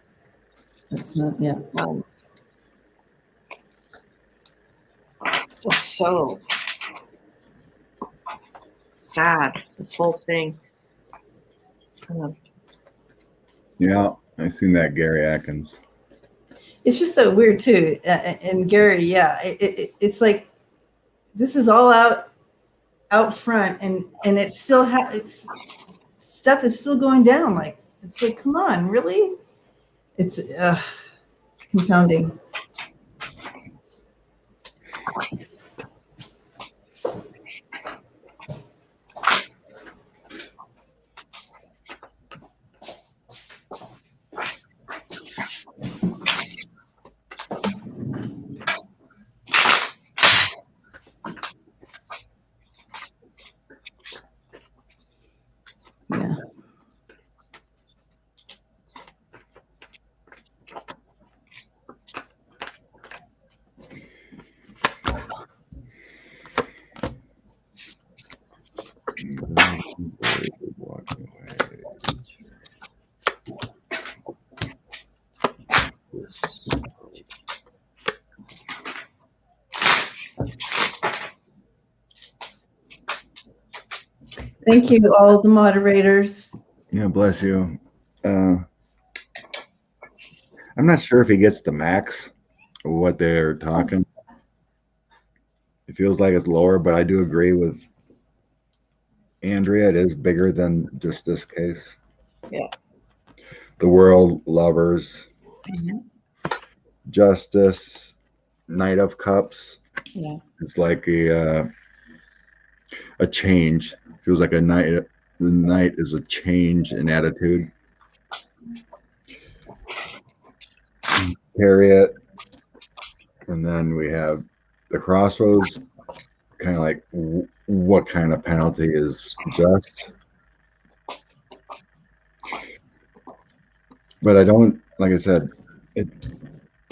That's not. Yeah. It's so sad, this whole thing. Yeah, I seen that Gary Atkins. It's just so weird too. And Gary, it's like this is all out front, and it's still stuff is still going down. Like, it's like, come on, really? It's confounding. Yeah. Thank you, all the moderators. Yeah, bless you. I'm not sure if he gets the max of what they're talking. It feels like it's lower, but I do agree with Andrea. It is bigger than just this case. Yeah. The world, lovers, justice, Knight of Cups. Yeah. It's like a change. Feels like a knight. The knight is a change in attitude. Harriet, and then we have the crossroads. Kind of like, what kind of penalty is just? But I don't, like I said,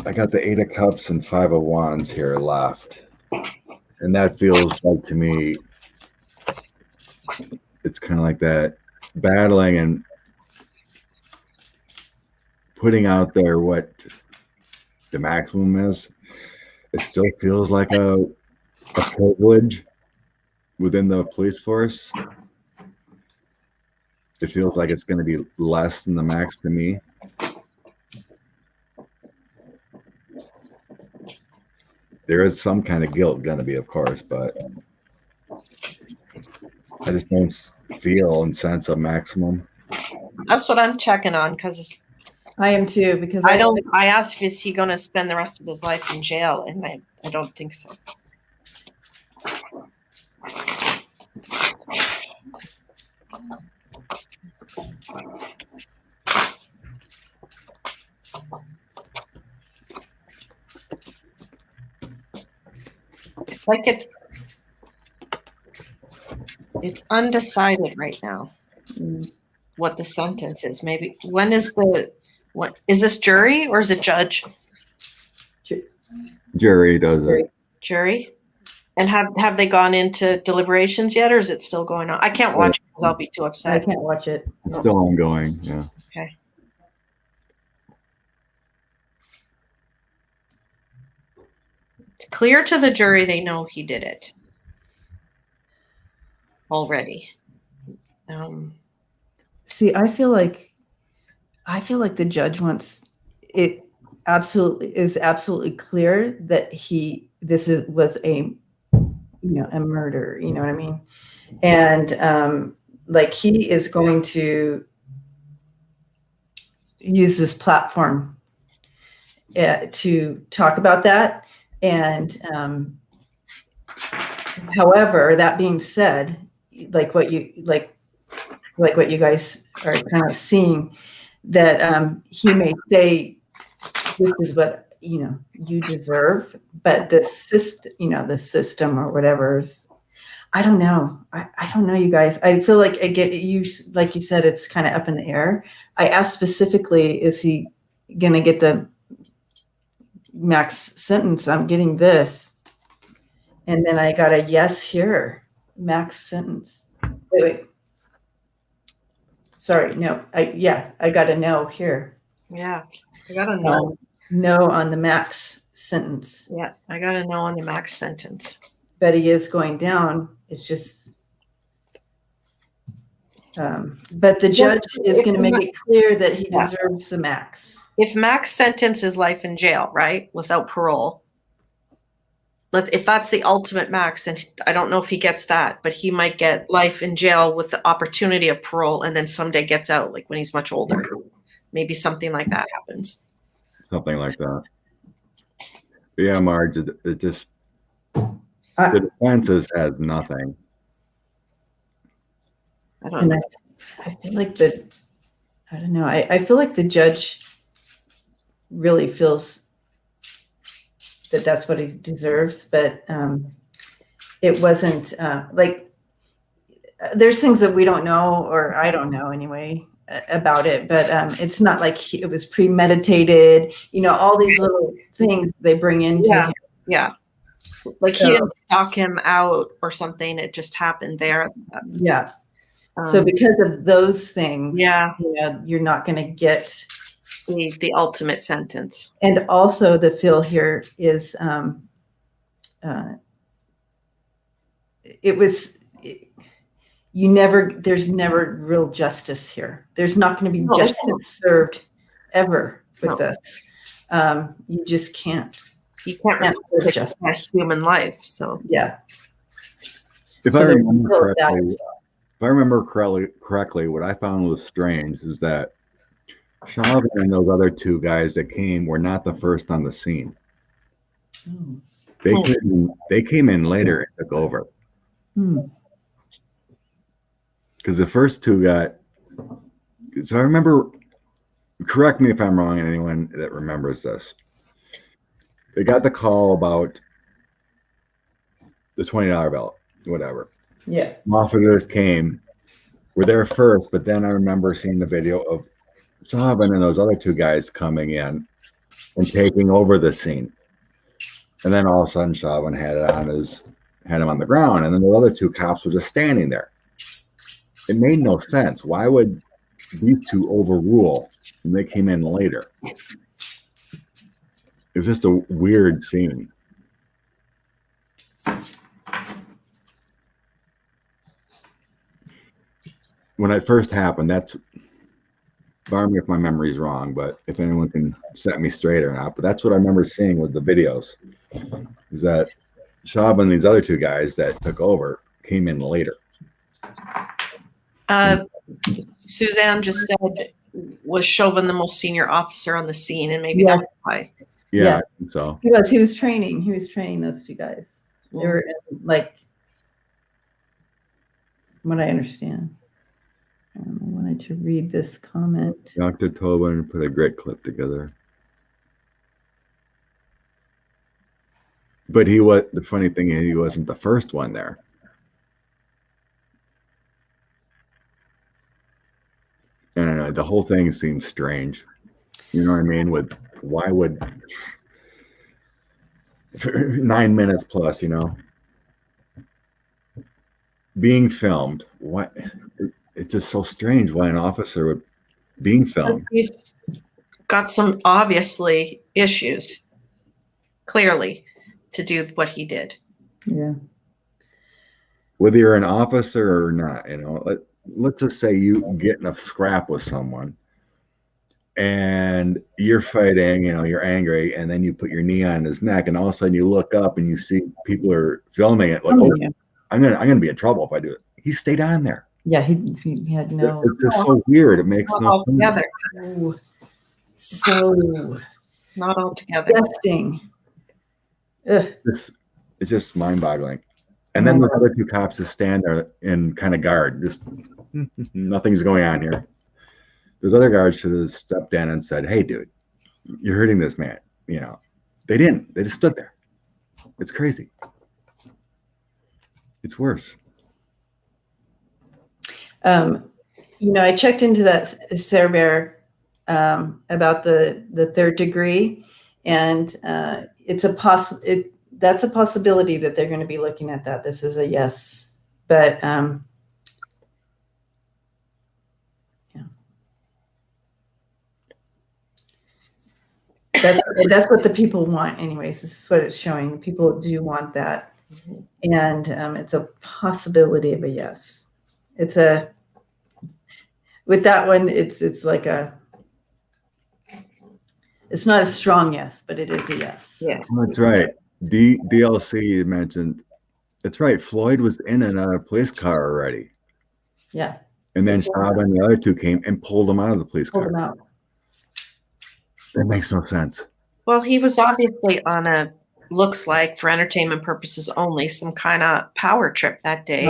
I got the 8 of Cups and 5 of Wands here left, and that feels like to me it's kind of like that battling and putting out there what the maximum is. It still feels like a privilege within the police force. It feels like it's going to be less than the max to me. There is some kind of guilt going to be, of course, but I just don't feel and sense a maximum. That's what I'm checking on, because I am too, because I asked, is he going to spend the rest of his life in jail? And I don't think so. It's like it's undecided right now what the sentence is. Maybe what is this, jury or is it judge? Jury does it. Jury. And have they gone into deliberations yet, or is it still going on? I can't watch it because I'll be too upset. I can't watch it. It's still ongoing. Yeah. Okay. It's clear to the jury they know he did it already. See, I feel like the judge wants it. Absolutely clear that was a murder. You know what I mean? And like he is going to use this platform to talk about that. And however, that being said, like what you guys are kind of seeing, that he may say, this is what you deserve, but the system or whatever is, I don't know. I don't know, you guys. I feel like I get you, like you said, it's kind of up in the air. I asked specifically, is he gonna get the max sentence? I'm getting this, and then I got a yes here, max sentence. Wait. Sorry, no. I got a no here. Yeah, I got a no. No on the max sentence. Yeah, I got a no on the max sentence. But he is going down. It's just, but the judge is going to make it clear that he deserves the max. If max sentence is life in jail, right, without parole, if that's the ultimate max, and I don't know if he gets that, but he might get life in jail with the opportunity of parole, and then someday gets out, like when he's much older. Maybe something like that happens. Something like that. But yeah, Marge, it just the defense has nothing. I don't know. I feel like I don't know. I feel like the judge really feels that that's what he deserves, but it wasn't like there's things that we don't know, or I don't know anyway, about it, but it's not like it was premeditated, all these little things they bring into him. Yeah. Like he didn't stalk him out or something. It just happened there. Yeah. So because of those things, you're not going to get the ultimate sentence. And also the feel here is there's never real justice here. There's not going to be justice served ever with this. You just can't. You can't serve justice, human life. So yeah. If I remember correctly, what I found was strange is that Chauvin and those other two guys that came were not the first on the scene. They came in later and took over. Because the first two got. So I remember. Correct me if I'm wrong, and anyone that remembers this. They got the call about the $20 bill, whatever. Yeah. Officers were there first, but then I remember seeing the video of Chauvin and those other two guys coming in and taking over the scene. And then all of a sudden Chauvin had him on the ground, and then the other two cops were just standing there. it made no sense. Why would these two overrule and they came in later? It was just a weird scene. When it first happened, that's, pardon me if my memory's wrong, but if anyone can set me straight or not, but that's what I remember seeing with the videos, is that Shab and these other two guys that took over came in later. Suzanne just said, was Chauvin the most senior officer on the scene, and maybe Yes. that's why. Yeah, Yes. I think so. He was training those two guys. They were like, from what I understand. I wanted to read this comment. Dr. Tobin put a great clip together. But the funny thing is, he wasn't the first one there. And the whole thing seems strange. You know what I mean? Why would 9 minutes plus, being filmed? What? It's just so strange why an officer would being filmed. He's got some obviously issues, clearly, to do what he did. Yeah. Whether you're an officer or not, let's just say you get in a scrap with someone and you're fighting, you're angry, and then you put your knee on his neck, and all of a sudden you look up and you see people are filming it. Like, oh, I'm gonna be in trouble if I do it. He stayed on there. Yeah, he had no. It's just so weird. It makes no sense. Oh, so not altogether. Disgusting. It's just mind-boggling. And then the other two cops just stand there and kind of guard. Just nothing's going on here. Those other guards should have stepped in and said, "Hey, dude, you're hurting this man." They didn't. They just stood there. It's crazy. It's worse. I checked into that Cerber about the third degree, and it's that's a possibility that they're going to be looking at that. This is a yes, but yeah. That's what the people want, anyways. This is what it's showing. People do want that, and it's a possibility of a yes. With that one, it's like it's not a strong yes, but it is a yes. Yes, that's right. DLC mentioned. That's right. Floyd was in and out of a police car already. Yeah. And then Shab and the other two came and pulled him out of the police car. Pulled him out. That makes no sense. Well, he was obviously on looks like for entertainment purposes only, some kind of power trip that day,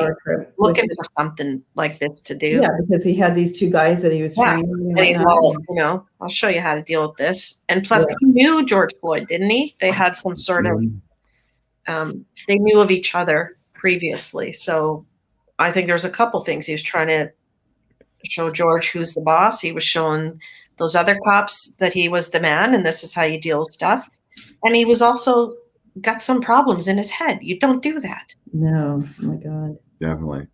looking for something like this to do. Yeah, because he had these two guys that he was training. I'll show you how to deal with this. And plus, he knew George Floyd, didn't he? They had some sort of, they knew of each other previously. So I think there's a couple things. He was trying to show George who's the boss. He was showing those other cops that he was the man, and this is how you deal with stuff. And he was also got some problems in his head. You don't do that. No. Oh my God. Definitely.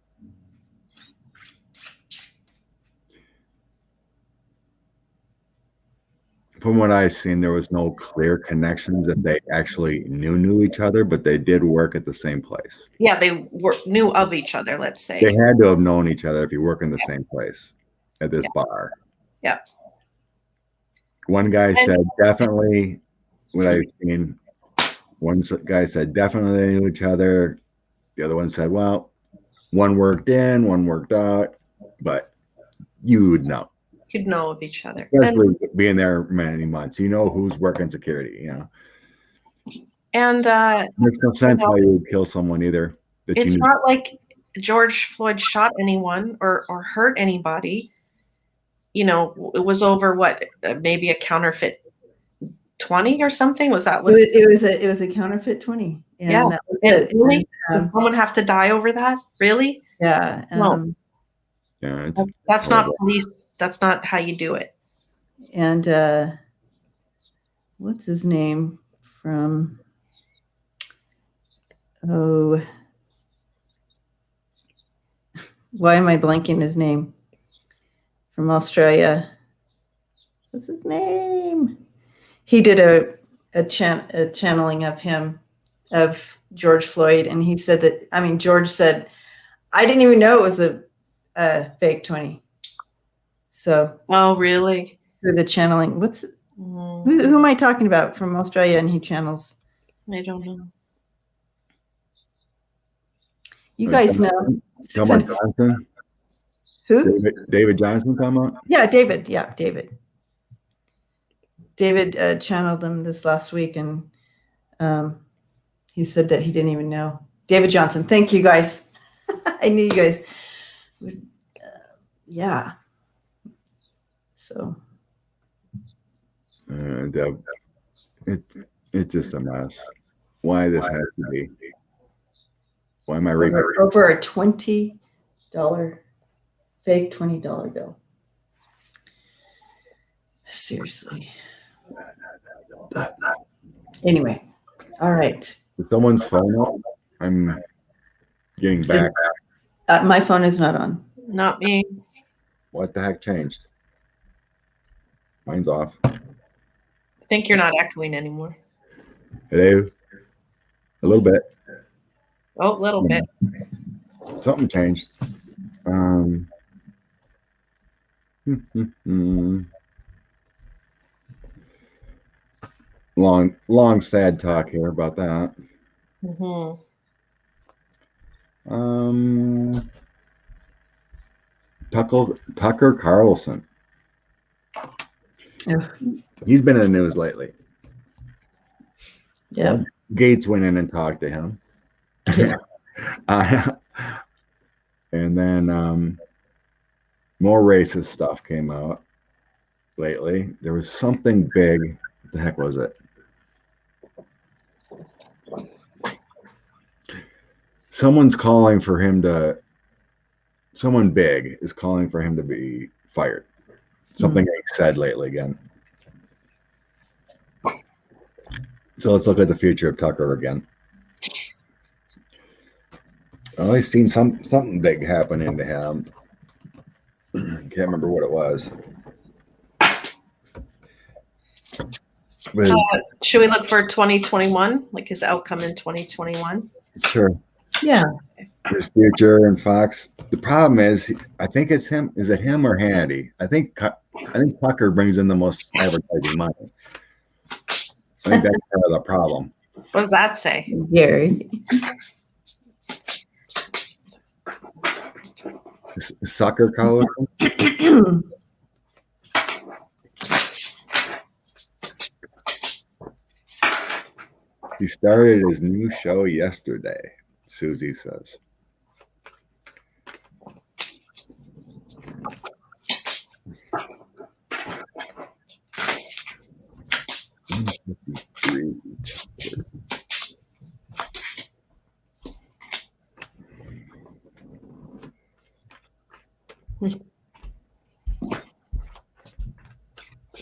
From what I've seen, there was no clear connections that they actually knew each other, but they did work at the same place. Yeah, they knew of each other, let's say. They had to have known each other if you work in the same place at this bar. Yeah. One guy said definitely, what I've seen, one guy said definitely they knew each other. The other one said, well, one worked in, one worked out, but you would know. You'd know of each other. Especially being there many months. You know who's working security, And makes no sense why you would kill someone either. It's not like George Floyd shot anyone or hurt anybody. It was over what, maybe a counterfeit 20 or something. Was that what it was a counterfeit 20? And yeah. That was it. Really? Did someone have to die over that? Really? Yeah. No. Yeah. That's not police. That's not how you do it. And what's his name from? Oh, Why am I blanking his name? From Australia. What's his name? He did a channeling of him, of George Floyd, and he said that, George said, I didn't even know it was a fake 20. So. Oh, really? Through the channeling. Who am I talking about from Australia and he channels? I don't know. You guys know. Johnson? Who? David Johnson come on? Yeah, David. Yeah, David. David channeled them this last week, and he said that he didn't even know. David Johnson. Thank you, guys. I knew you guys would. Yeah. So. And it's just a mess. Why this has to be? Why am I reading over a $20 fake $20 bill? Seriously. Anyway, all right. Is someone's phone on? I'm getting back. My phone is not on. Not me. What the heck changed? Mine's off. I think you're not echoing anymore. Hello? A little bit. Oh, a little bit. Something changed. Long sad talk here about that. Mm-hmm. Tucker Carlson. Yeah. He's been in the news lately. Yeah. Gates went in and talked to him. Yeah. And then more racist stuff came out lately. There was something big. What the heck was it? Someone big is calling for him to be fired. Something he said lately again. So let's look at the future of Tucker again. I always seen something big happening to him. Can't remember what it was. Should we look for 2021, like his outcome in 2021? Sure. Yeah. His future and Fox. The problem is, I think it's him. Is it him or Hannity? I think Tucker brings in the most advertising money. I think that's part of the problem. What does that say? Gary. Sucker color. He started his new show yesterday, Susie says.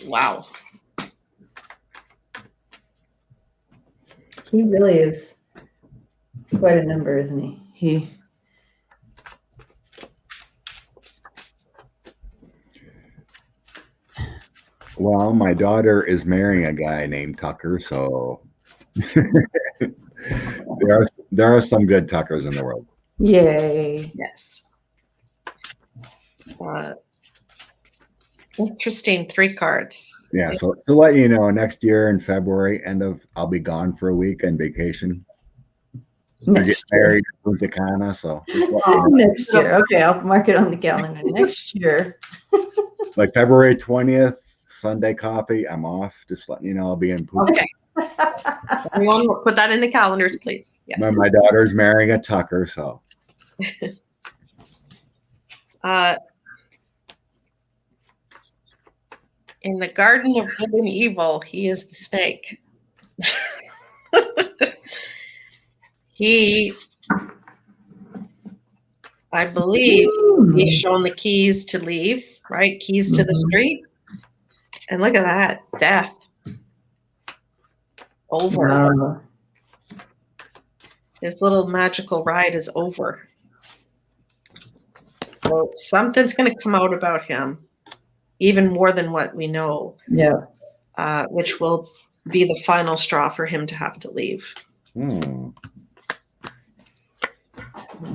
Wow. He really is quite a number, isn't he? Well, my daughter is marrying a guy named Tucker, so there are some good Tuckers in the world. Yay. Yes. Interesting. 3 cards. Yeah, so to let you know, next year in February, I'll be gone for a week on vacation. I get married in Punta Cana, so next year. Okay, I'll mark it on the calendar. Next year. Like February 20th, Sunday coffee, I'm off. Just letting you know, I'll be in Punta. Okay. Everyone, put that in the calendars, please. Yes. My daughter's marrying a Tucker, so. In the Garden of Good and Evil, he is the snake. I believe, he's shown the keys to leave, right? Keys to the street. And look at that, death. Over. Wow. His little magical ride is over. So something's going to come out about him, even more than what we know. Yeah. Which will be the final straw for him to have to leave.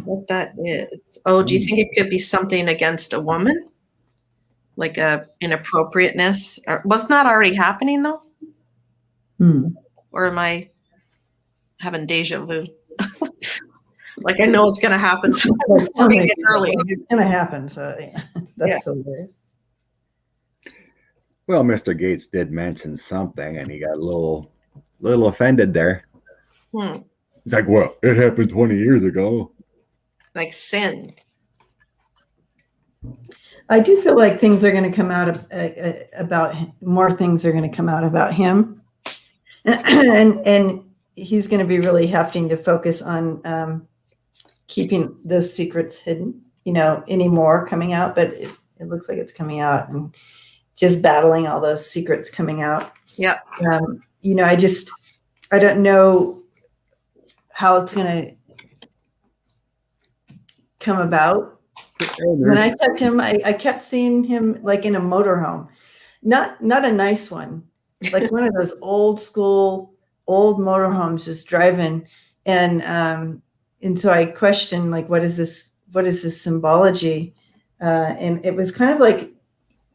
What that is? Oh, do you think it could be something against a woman? Like a inappropriateness? Or, wasn't that already happening though? Or am I having deja vu? Like I know it's going to happen. So it's going to happen. So that's hilarious. Well, Mr. Gates did mention something, and he got a little offended there. It's like, well, it happened 20 years ago. Like sin. I do feel like things are going to come out of about more things are going to come out about him, and he's going to be really having to focus on keeping those secrets hidden. Any more coming out, but it looks like it's coming out, and just battling all those secrets coming out. Yeah. I don't know how it's going to come about. When I kept him, I kept seeing him like in a motorhome, not a nice one, like one of those old school, old motorhomes, just driving. And so I questioned, like, what is this symbology? And it was kind of like,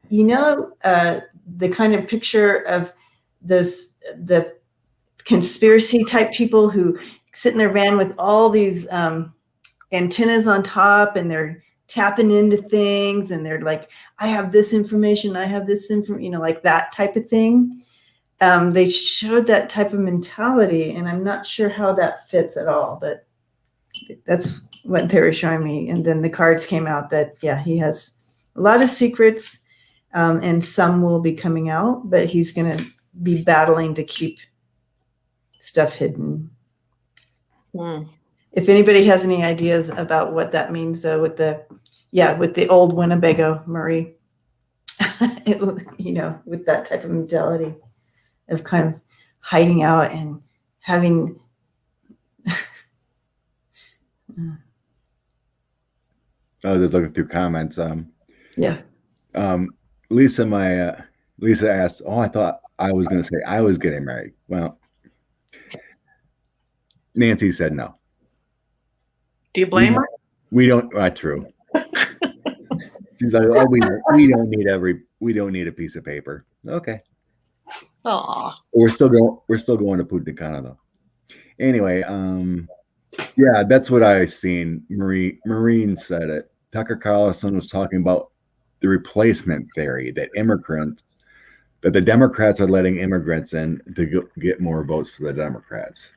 the kind of picture of the conspiracy type people who sit in their van with all these antennas on top, and they're tapping into things, and they're like, I have this information, like that type of thing. They showed that type of mentality, and I'm not sure how that fits at all, but that's what they were showing me. And then the cards came out that, yeah, he has a lot of secrets, and some will be coming out, but he's going to be battling to keep stuff hidden. If anybody has any ideas about what that means, though, with the old Winnebago Marie, with that type of mentality of kind of hiding out and having. I was just looking through comments. Yeah. Lisa asked, "Oh, I thought I was going to say I was getting married." Well, Nancy said no. Do you blame her? We don't. True. She's like, "Oh, we don't need a piece of paper." Okay. Aw. We're still going to Punta Cana though. Anyway, yeah, that's what I seen. Marine said it. Tucker Carlson was talking about the replacement theory that the Democrats are letting immigrants in to get more votes for the Democrats.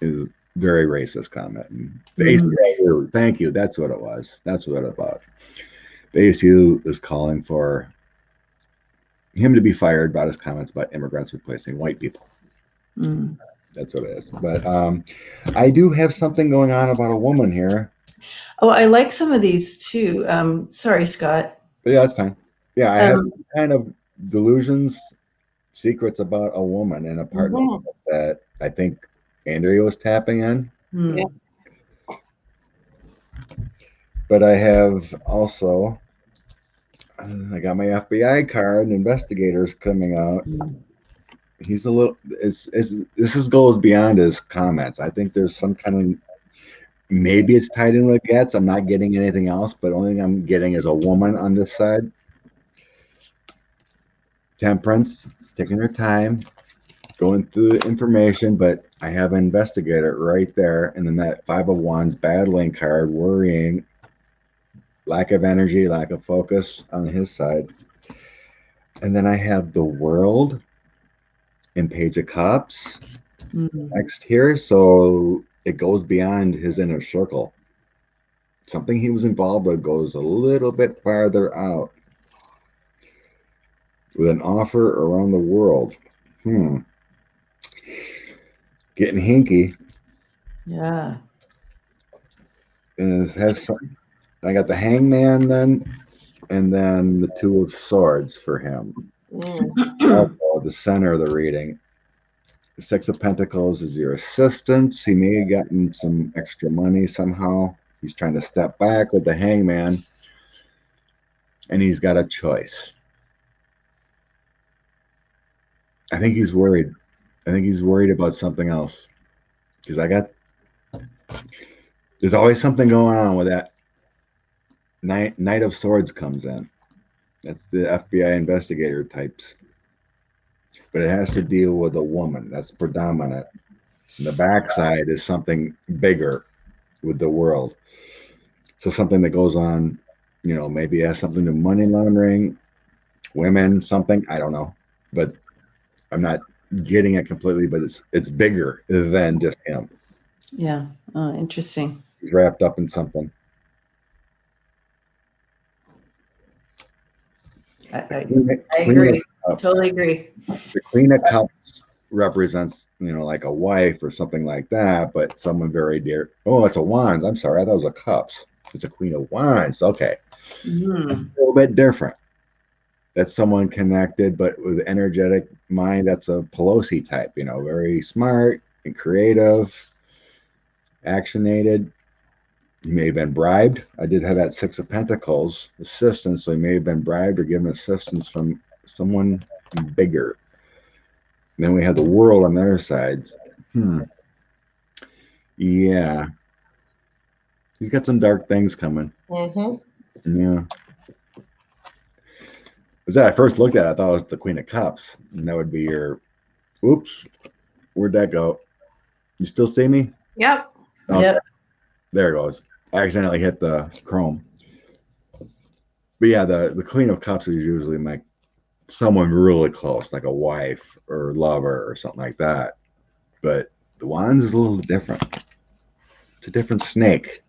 Is a very racist comment. And the ACLU, thank you. That's what it was. That's what it was. The ACLU is calling for him to be fired about his comments about immigrants replacing white people. That's what it is. But I do have something going on about a woman here. Oh, I like some of these too. Sorry, Scott. But yeah, that's fine. Yeah, I have kind of delusions, secrets about a woman in a partnership that I think Andrea was tapping in. Yeah. But I have also, I got my FBI card and investigators coming out. He's a little, this goes beyond his comments. I think there's some kind of, maybe it's tied in with Getz. I'm not getting anything else, but only thing I'm getting is a woman on this side. Temperance, taking her time, going through the information, but I have an investigator right there. And then that Five of Wands battling card, worrying, lack of energy, lack of focus on his side. And then I have the World and Page of Cups next here. So it goes beyond his inner circle. Something he was involved with goes a little bit farther out. With an offer around the world. Getting hinky. Yeah. And it has some, I got the Hangman then, and then the Two of Swords for him. Also, the center of the reading. The Six of Pentacles is your assistance. He may have gotten some extra money somehow. He's trying to step back with the Hangman. and he's got a choice. I think he's worried. I think he's worried about something else. Because there's always something going on with that. Knight of Swords comes in. That's the FBI investigator types. But it has to deal with a woman. That's predominant. And the backside is something bigger with the world. So something that goes on, maybe has something to money laundering, women, something. I don't know. But I'm not getting it completely, but it's bigger than just him. Yeah. Oh, interesting. He's wrapped up in something. I agree. Totally agree. The Queen of Cups represents, like a wife or something like that, but someone very dear. Oh, it's a Wands. I'm sorry. I thought it was a Cups. It's a Queen of Wands. Okay. Mm-hmm. A little bit different. That's someone connected, but with energetic mind. That's a Pelosi type, very smart and creative, actionated. He may have been bribed. I did have that Six of Pentacles assistance, so he may have been bribed or given assistance from someone bigger. And then we have the world on their sides. Yeah. He's got some dark things coming. Mm-hmm. Yeah. As I first looked at it, I thought it was the Queen of Cups. And that would be your, oops, where'd that go? You still see me? Yep. Okay. Yep. There it goes. I accidentally hit the chrome. But yeah, the Queen of Cups is usually like someone really close, like a wife or lover or something like that. But the Wands is a little different. It's a different snake.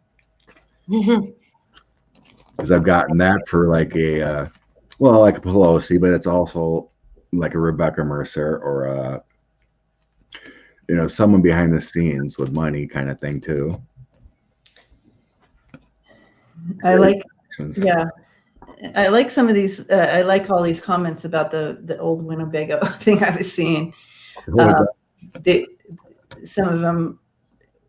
Mm-hmm. Because I've gotten that for like like a Pelosi, but it's also like a Rebecca Mercer or someone behind the scenes with money kind of thing too. I like some of these. I like all these comments about the old Winnebago thing I was seeing. Some of them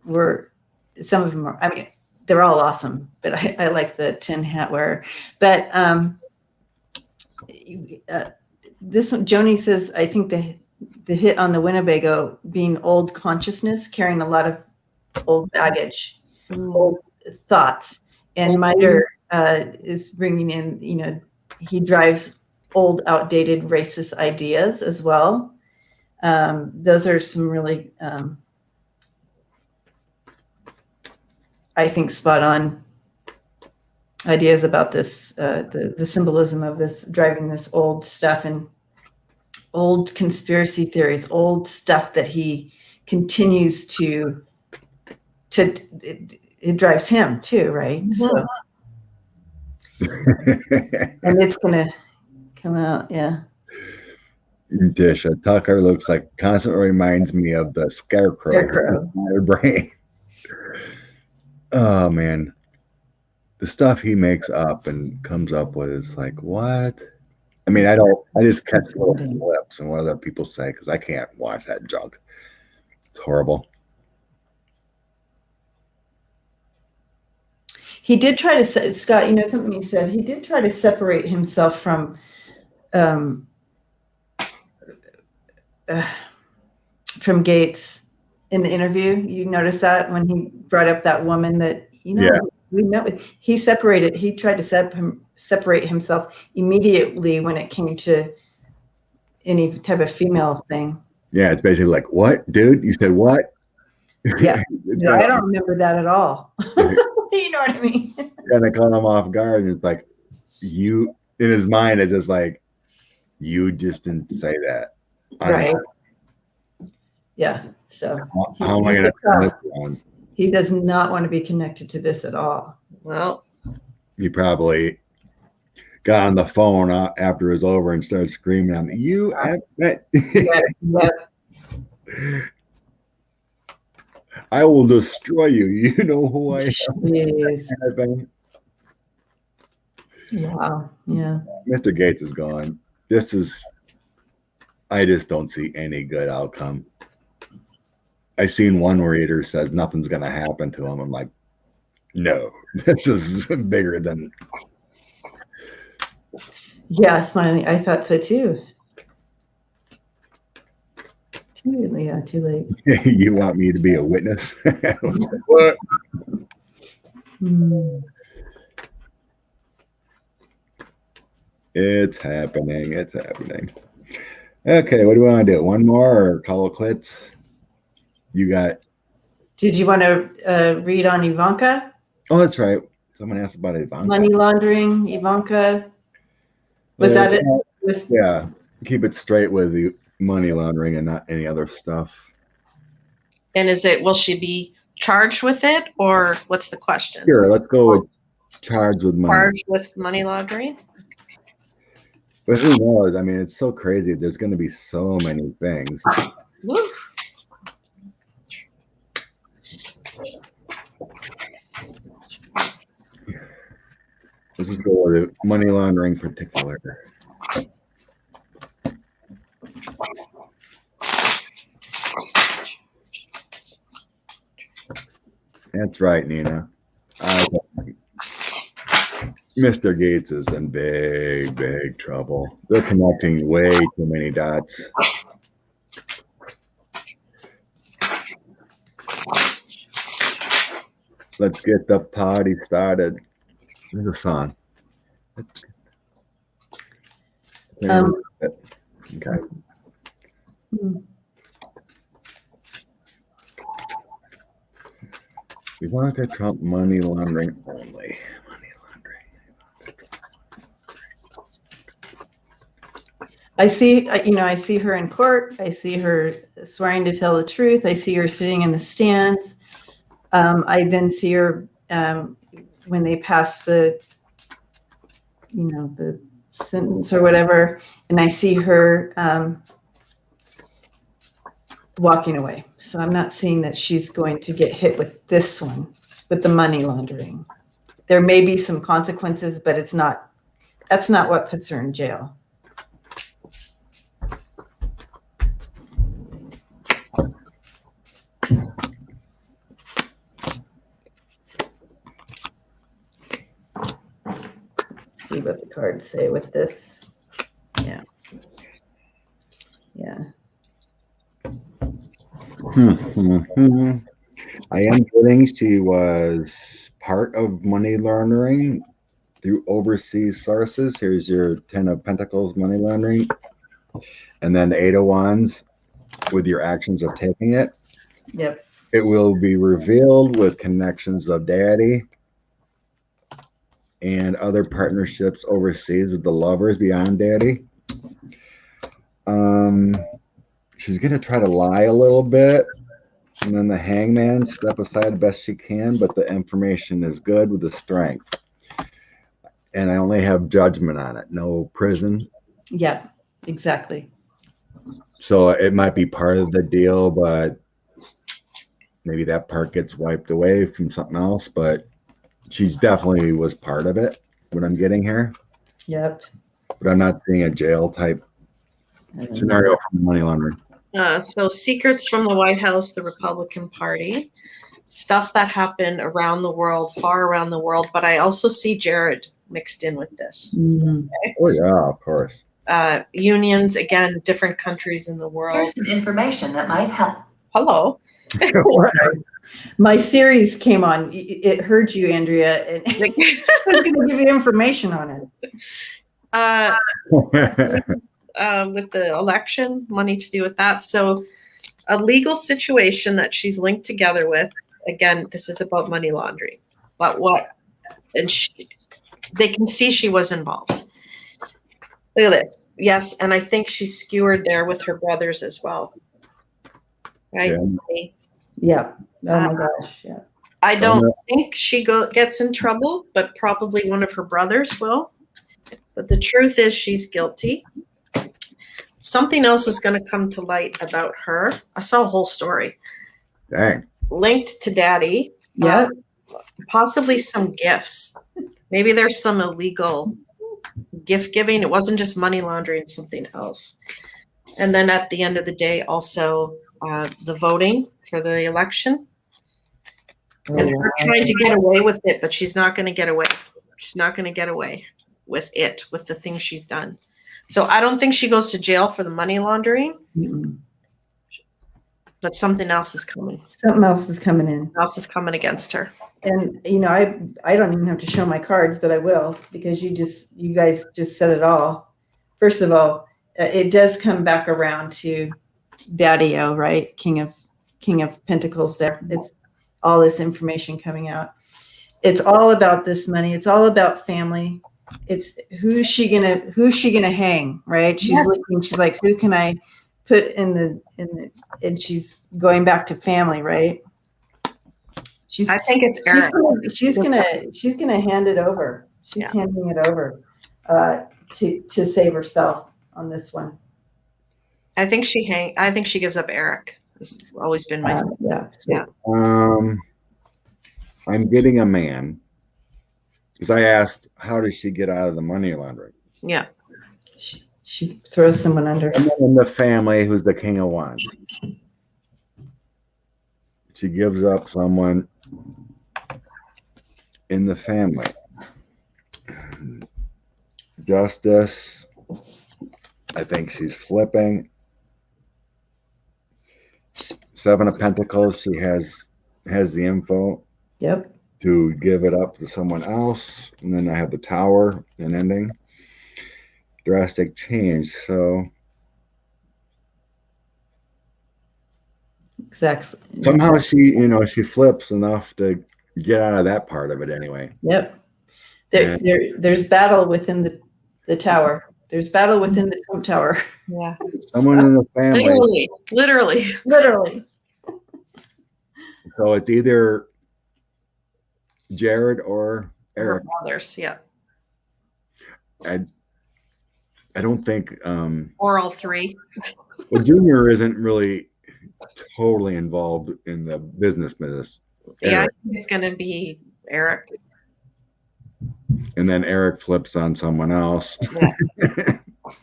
are, I mean, they're all awesome, but I like the tin hat wearer. But this one, Joni says, I think the hit on the Winnebago being old consciousness, carrying a lot of old baggage, old thoughts. And Miter is bringing in, he drives old, outdated racist ideas as well. Those are some really, I think, spot on ideas about this, the symbolism of this, driving this old stuff and old conspiracy theories, old stuff that he continues to it drives him too, right? Mm-hmm. So, and it's going to come out. Yeah. Tisha Tucker looks like constantly reminds me of the scarecrow. My brain. Oh man, the stuff he makes up and comes up with is like, what? I mean, I just catch little clips and what other people say because I can't watch that junk. It's horrible. He did try to, Scott, something you said, he did try to separate himself from Gates in the interview. You notice that when he brought up that woman that, we met with, he tried to separate himself immediately when it came to any type of female thing. Yeah, it's basically like, what, dude? You said what? Yeah. I don't remember that at all. You know what I mean? And they caught him off guard, and it's like, in his mind, it's just like, you just didn't say that. Right. Yeah. So how am I going to? He does not want to be connected to this at all. Well, he probably got on the phone after it was over and started screaming at me. You I will destroy you. You know who I am. Wow. Yeah. Mr. Gates is gone. I just don't see any good outcome. I seen one reader says nothing's going to happen to him. I'm like, no, this is bigger than. Yeah, smiling. I thought so too. Too late. You want me to be a witness? What? It's happening. It's happening. Okay, what do we want to do? One more or call it quits? You got. Did you want to read on Ivanka? Oh, that's right. Someone asked about Ivanka. Money laundering, Ivanka. Was that it? Yeah. Keep it straight with the money laundering and not any other stuff. And will she be charged with it, or what's the question? Sure, let's go with charged with money. Charged with money laundering? But who knows? I mean, it's so crazy. There's going to be so many things. Woo. Let's just go with money laundering in particular. That's right, Nina. Mr. Gates is in big, big trouble. They're connecting way too many dots. Let's get the party started. There's a song. Okay. We want to Trump money laundering only. Money laundering. I see her in court. I see her swearing to tell the truth. I see her sitting in the stands. I then see her when they pass the sentence or whatever, and I see her walking away. So I'm not seeing that she's going to get hit with this one, with the money laundering. There may be some consequences, but that's not what puts her in jail. Let's see what the cards say with this. Yeah. I am getting she was part of money laundering through overseas sources. Here's your 10 of Pentacles money laundering. And then the 8 of Wands with your actions of taking it. Yep. It will be revealed with connections of daddy and other partnerships overseas with the lovers beyond daddy. She's going to try to lie a little bit. And then the Hangman, step aside best she can, but the information is good with the strength. And I only have judgment on it, no prison. Yeah, exactly. So it might be part of the deal, but maybe that part gets wiped away from something else. But she's definitely was part of it, what I'm getting here. Yep. But I'm not seeing a jail type scenario from money laundering. So secrets from the White House, the Republican Party, stuff that happened around the world, far around the world. But I also see Jared mixed in with this. Mm-hmm. Okay? Oh, yeah, of course. Unions, again, different countries in the world. Here's some information that might help. Hello. My series came on. It heard you, Andrea, and I was going to give you information on it. With the election, money to do with that. So a legal situation that she's linked together with, again, this is about money laundering. But they can see she was involved. Look at this. Yes, and I think she's skewered there with her brothers as well. Right? Yeah. Oh my gosh. Yeah. I don't think she gets in trouble, but probably one of her brothers will. But the truth is she's guilty. Something else is going to come to light about her. I saw a whole story. Dang. Linked to daddy. Yeah. Possibly some gifts. Maybe there's some illegal gift giving. It wasn't just money laundering, something else. And then at the end of the day, also the voting for the election. And her trying to get away with it, but she's not going to get away. She's not going to get away. with the things she's done. So I don't think she goes to jail for the money laundering, but something else is coming. Something else is coming in. Something else is coming against her. And I don't even have to show my cards, but I will, because you guys just said it all. First of all, it does come back around to Daddy-O, right? King of Pentacles there. It's all this information coming out. It's all about this money. It's all about family. It's who's she gonna hang, right? She's looking, she's like, who can I put and she's going back to family, right? I think it's Eric. She's gonna hand it over. She's handing it over to save herself on this one. I think she gives up Eric. It's always been my yeah. I'm getting a man, because I asked, how does she get out of the money laundering? Yeah. She throws someone under. And then in the family, who's the King of Wands. She gives up someone in the family. Justice. I think she's flipping. Seven of Pentacles. She has the info. Yep. To give it up to someone else. And then I have the Tower and ending. Drastic change. So exactly. Somehow she flips enough to get out of that part of it anyway. Yep. There's battle within the tower. There's battle within the Trump Tower. Yeah. Someone in the family. Literally. So it's either Jared or Eric. Others, yeah. I don't think or all three. Well, Junior isn't really totally involved in the business. Yeah, I think it's gonna be Eric. And then Eric flips on someone else. Yeah.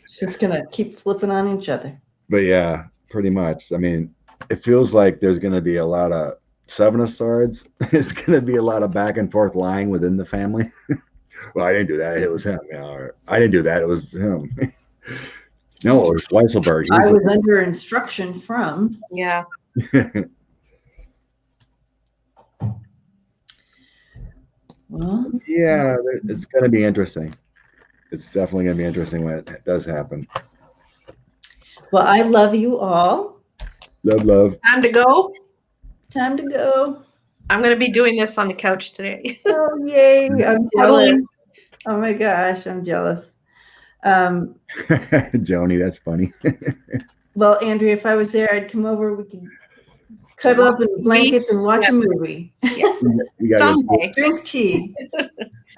She's gonna keep flipping on each other. But yeah, pretty much. I mean, it feels like there's gonna be a lot of Seven of Swords. It's gonna be a lot of back and forth lying within the family. Well, I didn't do that. It was him. Or I didn't do that. It was him. No, it was Weisselberg. I was under instruction from. Yeah. Well, yeah, it's going to be interesting. It's definitely going to be interesting when it does happen. Well, I love you all. Love. Time to go. Time to go. I'm going to be doing this on the couch today. Oh, yay. I'm jealous. Oh, my gosh. I'm jealous. Joni, that's funny. Well, Andrea, if I was there, I'd come over. We could cuddle up in blankets and watch a movie. Yeah. Someday. Drink tea.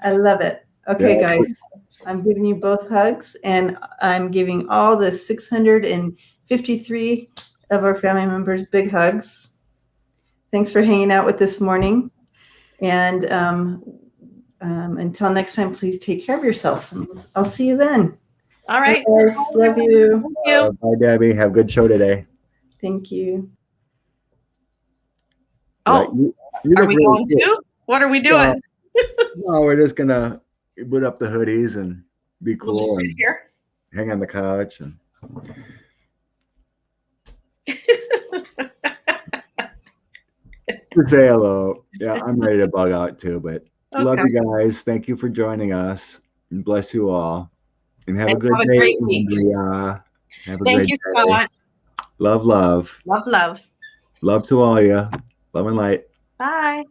I love it. Okay, guys. I'm giving you both hugs, and I'm giving all the 653 of our family members big hugs. Thanks for hanging out with this morning. And until next time, please take care of yourselves. And I'll see you then. All right. Bye, guys. Love you. Bye, Debbie. Have a good show today. Thank you. Oh, are we going to? What are we doing? No, we're just going to put up the hoodies and be cool. We'll just sit and here. Hang on the couch. And say hello. Yeah, I'm ready to bug out too, but love you guys. Thank you for joining us. And bless you all. And have a good day. Great week. Have a Thank great you, day. Scott. Love. Love. Love to all you. Love and light. Bye.